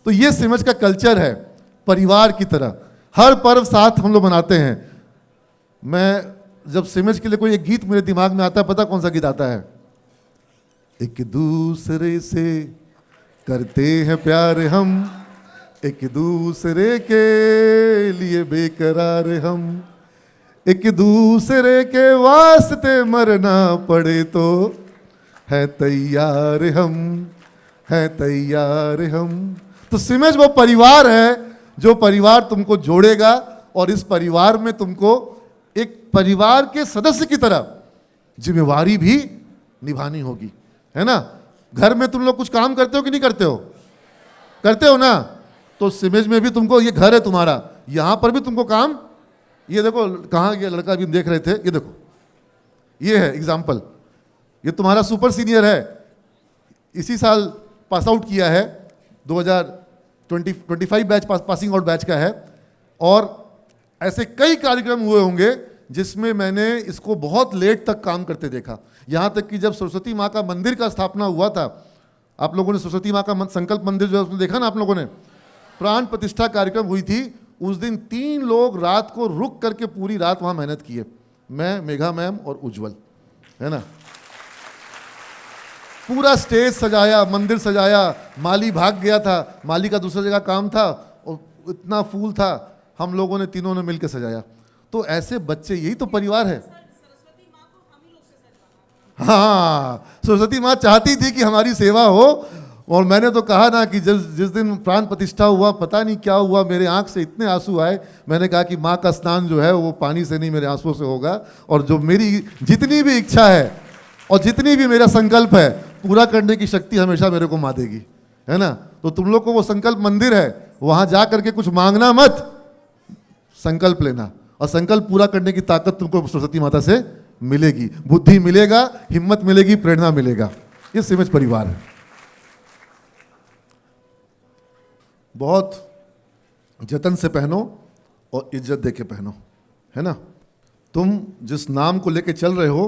A: तो ये सिमज का कल्चर है, परिवार की तरह हर पर्व साथ हम लोग मनाते हैं। मैं जब सिमज के लिए कोई एक गीत मेरे दिमाग में आता है, पता कौन सा गीत आता है? एक दूसरे से करते हैं प्यार हम, एक दूसरे के लिए बेकरार हम, एक दूसरे के वास्ते मरना पड़े तो है तैयार हम, है तैयार हम। तो सिमेज वो परिवार है जो परिवार तुमको जोड़ेगा, और इस परिवार में तुमको एक परिवार के सदस्य की तरह जिम्मेवारी भी निभानी होगी, है ना। घर में तुम लोग कुछ काम करते हो कि नहीं करते हो? करते हो ना। तो सिमेज में भी तुमको, ये घर है तुम्हारा, यहां पर भी तुमको काम, ये देखो कहाँ गया लड़का, भी देख रहे थे, ये देखो, ये है एग्जाम्पल, ये तुम्हारा सुपर सीनियर है, इसी साल पास आउट किया है, 2025 बैच पासिंग आउट बैच का है। और ऐसे कई कार्यक्रम हुए होंगे जिसमें मैंने इसको बहुत लेट तक काम करते देखा। यहाँ तक कि जब सरस्वती माँ का मंदिर का स्थापना हुआ था, आप लोगों ने सरस्वती माँ का संकल्प मंदिर जो है उसमें देखा ना आप लोगों ने, प्राण प्रतिष्ठा कार्यक्रम हुई थी, उस दिन 3 लोग रात को रुक करके पूरी रात वहाँ मेहनत किए, मैं, मेघा मैम और उज्जवल, है ना। पूरा स्टेज सजाया, मंदिर सजाया, माली भाग गया था, माली का दूसरी जगह काम था और इतना फूल था, हम लोगों ने तीनों ने मिलकर सजाया। तो ऐसे बच्चे, यही तो परिवार है। हाँ, सरस्वती माँ चाहती थी कि हमारी सेवा हो, और मैंने तो कहा ना कि जिस दिन प्राण प्रतिष्ठा हुआ, पता नहीं क्या हुआ, मेरे आंख से इतने आंसू आए। मैंने कहा कि माँ का स्नान जो है वो पानी से नहीं, मेरे आंसुओं से होगा, और जो मेरी जितनी भी इच्छा है और जितनी भी मेरा संकल्प है पूरा करने की शक्ति हमेशा मेरे को माँ देगी, है ना। तो तुम लोग को वो संकल्प मंदिर है, वहां जा करके कुछ मांगना मत, संकल्प लेना, और संकल्प पूरा करने की ताकत तुमको सरस्वती माता से मिलेगी, बुद्धि मिलेगा, हिम्मत मिलेगी, प्रेरणा मिलेगा। ये सिमज परिवार है। बहुत जतन से पहनो और इज्जत दे के पहनो, है ना। तुम जिस नाम को लेके चल रहे हो,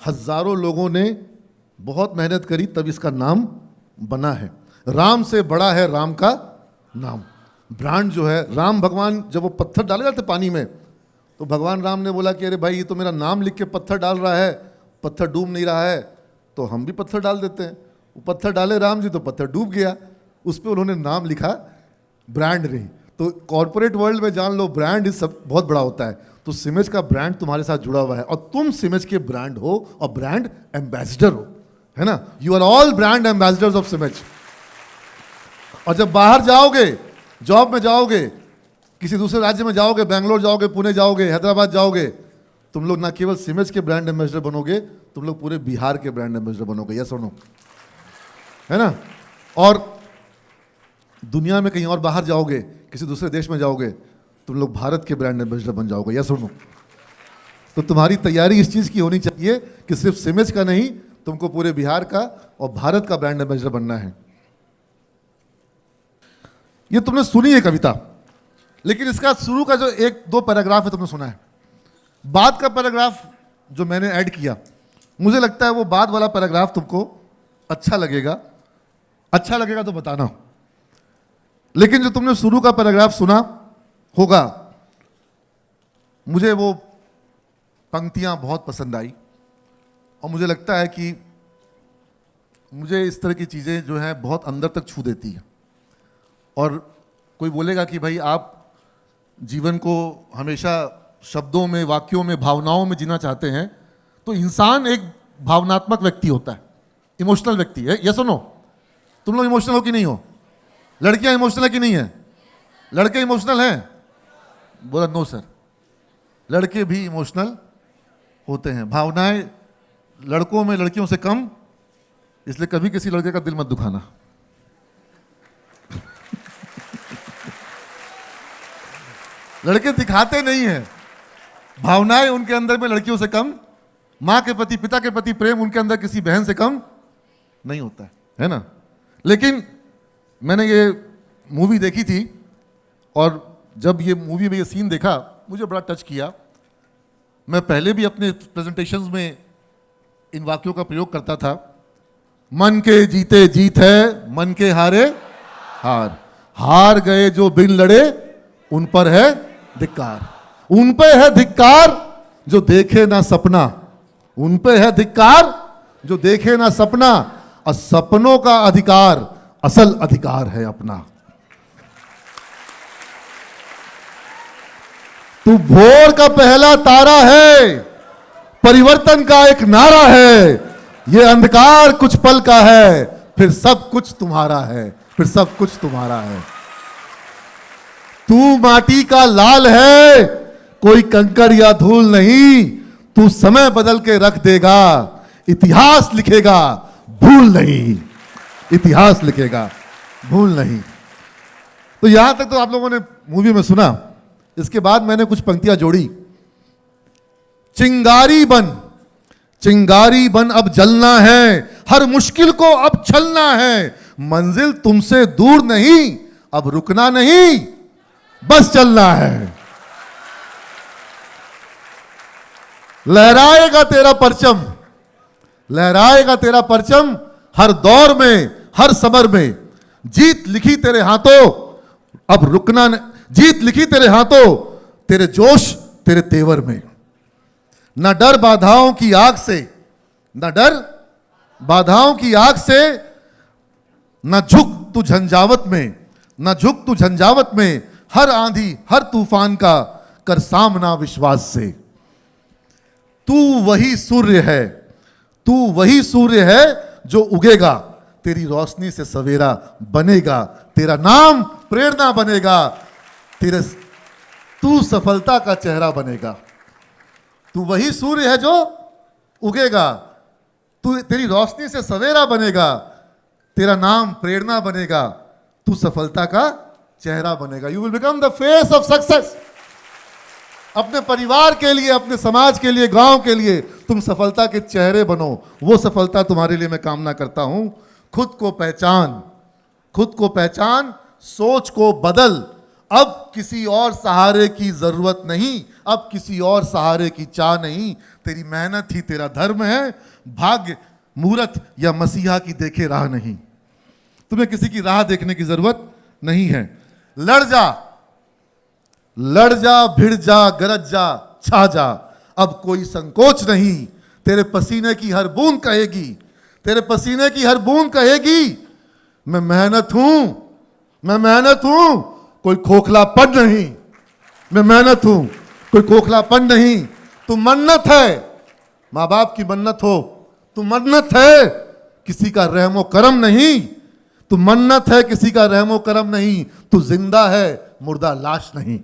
A: हजारों लोगों ने बहुत मेहनत करी तब इसका नाम बना है। राम से बड़ा है राम का नाम। ब्रांड जो है, राम भगवान जब वो पत्थर डाले जाते पानी में, तो भगवान राम ने बोला कि अरे भाई, ये तो मेरा नाम लिख के पत्थर डाल रहा है, पत्थर डूब नहीं रहा है, तो हम भी पत्थर डाल देते हैं। वो पत्थर डाले राम जी तो पत्थर डूब गया, उस पर उन्होंने नाम लिखा, ब्रांड नहीं। तो कॉर्पोरेट वर्ल्ड में जान लो, ब्रांड इस सब बहुत बड़ा होता है। तो सिमेज का ब्रांड तुम्हारे साथ जुड़ा हुआ है, और तुम सिमेज के ब्रांड हो और ब्रांड एम्बेसडर हो, है ना। You are all brand ambassadors of CIMAGE. और जब बाहर जाओगे, जॉब में जाओगे, किसी दूसरे राज्य में जाओगे, बेंगलोर जाओगे, पुणे जाओगे, हैदराबाद जाओगे, तुम लोग ना केवल सिमेज के ब्रांड एम्बेसडर बनोगे, तुम लोग पूरे बिहार के ब्रांड एम्बेसडर बनोगे। यस और नो, है ना। और दुनिया में कहीं और बाहर जाओगे, किसी दूसरे देश में जाओगे, तुम लोग भारत के ब्रांड एम्बेसडर बन जाओगे। यस और नो। तो तुम्हारी तैयारी इस चीज की होनी चाहिए कि सिर्फ सिमेज का नहीं, तुमको पूरे बिहार का और भारत का ब्रांड एम्बेसडर बनना है। ये तुमने सुनी है कविता, लेकिन इसका शुरू का जो 1-2 पैराग्राफ है तुमने सुना है। बाद का पैराग्राफ जो मैंने ऐड किया, मुझे लगता है वो बाद वाला पैराग्राफ तुमको अच्छा लगेगा। अच्छा लगेगा तो बताना। लेकिन जो तुमने शुरू का पैराग्राफ सुना होगा, मुझे वो पंक्तियां बहुत पसंद आई, और मुझे लगता है कि मुझे इस तरह की चीज़ें जो हैं बहुत अंदर तक छू देती हैं। और कोई बोलेगा कि भाई आप जीवन को हमेशा शब्दों में, वाक्यों में, भावनाओं में जीना चाहते हैं, तो इंसान एक भावनात्मक व्यक्ति होता है, इमोशनल व्यक्ति है। यस और नो? तुम लोग इमोशनल हो कि नहीं हो? लड़कियां इमोशनल है कि नहीं है? लड़के इमोशनल हैं? बोला नो सर, लड़के भी इमोशनल होते हैं। भावनाएं लड़कों में लड़कियों से कम, इसलिए कभी किसी लड़के का दिल मत दुखाना। लड़के दिखाते नहीं हैं, भावनाएं उनके अंदर में लड़कियों से कम, माँ के प्रति, पिता के प्रति प्रेम उनके अंदर किसी बहन से कम नहीं होता है ना। लेकिन मैंने ये मूवी देखी थी, और जब ये मूवी में ये सीन देखा, मुझे बड़ा टच किया। मैं पहले भी अपने प्रेजेंटेशंस में इन वाक्यों का प्रयोग करता था। मन के जीते जीत है, मन के हारे हार, हार गए जो बिन लड़े उन पर है धिक्कार, उन पे है धिक्कार जो देखे ना सपना, उन पे है धिक्कार जो देखे ना सपना, और सपनों का अधिकार असल अधिकार है अपना। तू भोर का पहला तारा है, परिवर्तन का एक नारा है, ये अंधकार कुछ पल का है, फिर सब कुछ तुम्हारा है, फिर सब कुछ तुम्हारा है। तू माटी का लाल है, कोई कंकड़ या धूल नहीं, तू समय बदल के रख देगा, इतिहास लिखेगा भूल नहीं, इतिहास लिखेगा भूल नहीं। तो यहां तक तो आप लोगों ने मूवी में सुना। इसके बाद मैंने कुछ पंक्तियां जोड़ी। चिंगारी बन, चिंगारी बन अब जलना है, हर मुश्किल को अब छलना है, मंजिल तुमसे दूर नहीं, अब रुकना नहीं, बस चलना है। लहराएगा तेरा परचम, लहराएगा तेरा परचम हर दौर में, हर समर में। जीत लिखी तेरे हाथों, अब रुकना नहीं। जीत लिखी तेरे हाथों, तेरे जोश तेरे तेवर में। न डर बाधाओं की आग से, न डर बाधाओं की आग से, न झुक तू झंझावत में, न झुक तू झंझावत में। हर आंधी हर तूफान का कर सामना विश्वास से। तू वही सूर्य है, तू वही सूर्य है जो उगेगा, तेरी रोशनी से सवेरा बनेगा। तेरा नाम प्रेरणा बनेगा, तेरे तू सफलता का चेहरा बनेगा। तू वही सूर्य है जो उगेगा, तू तेरी रोशनी से सवेरा बनेगा। तेरा नाम प्रेरणा बनेगा, तू सफलता का चेहरा बनेगा। You will become the face of success. अपने परिवार के लिए, अपने समाज के लिए, गांव के लिए तुम सफलता के चेहरे बनो। वो सफलता तुम्हारे लिए मैं कामना करता हूं। खुद को पहचान, खुद को पहचान, सोच को बदल। अब किसी और सहारे की जरूरत नहीं, अब किसी और सहारे की चाह नहीं। तेरी मेहनत ही तेरा धर्म है, भाग्य मूरत या मसीहा की देखे राह नहीं। तुम्हें किसी की राह देखने की जरूरत नहीं है। लड़ जा, लड़ जा, भिड़ जा, गरज जा, छा जा। अब कोई संकोच नहीं, तेरे पसीने की हर बूंद कहेगी, तेरे पसीने की हर बूंद कहेगी मैं मेहनत हूं, मैं मेहनत हूं, कोई खोखलापन नहीं। मैं मेहनत हूं, कोई खोखलापन नहीं। तू मन्नत है, माँ बाप की मन्नत हो, तू मन्नत है, किसी का रहमो करम नहीं। तू मन्नत है, किसी का रहमो करम नहीं। तू जिंदा है, मुर्दा लाश नहीं।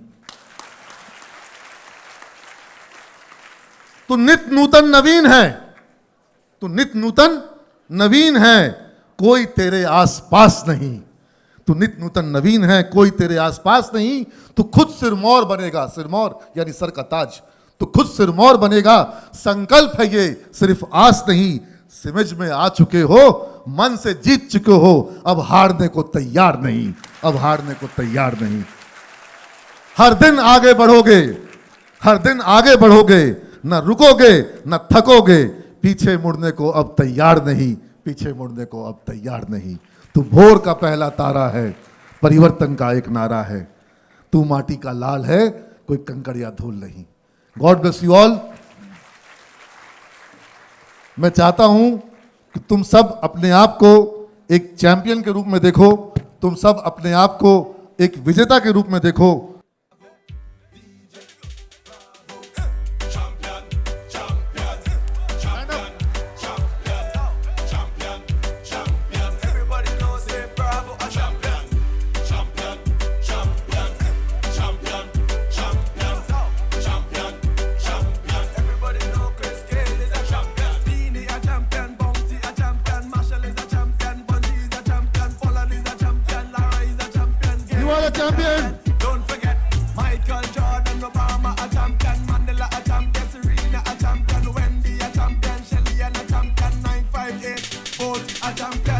A: तू नित नूतन नवीन है, तू नित नूतन नवीन है, कोई तेरे आसपास नहीं। तू नित नूतन नवीन है, कोई तेरे आसपास नहीं। तू खुद सिरमौर बनेगा, सिरमौर यानी सर का ताज। तू खुद सिरमौर बनेगा। संकल्प है ये, सिर्फ आस नहीं। समझ में आ चुके हो, मन से जीत चुके हो, अब हारने को तैयार नहीं, अब हारने को तैयार नहीं। हर दिन आगे बढ़ोगे, हर दिन आगे बढ़ोगे, न रुकोगे न थकोगे। पीछे मुड़ने को अब तैयार नहीं, पीछे मुड़ने को अब तैयार नहीं। तू भोर का पहला तारा है, परिवर्तन का एक नारा है। तू माटी का लाल है, कोई कंकड़ या धूल नहीं। God bless you all. मैं चाहता हूं कि तुम सब अपने आप को एक चैंपियन के रूप में देखो, तुम सब अपने आप को एक विजेता के रूप में देखो। Champion.
E: Don't forget Michael Jordan, Obama a champion, Mandela a champion, Serena a champion, Wendy a champion, Shelly a champion, 958 Bolt a champion.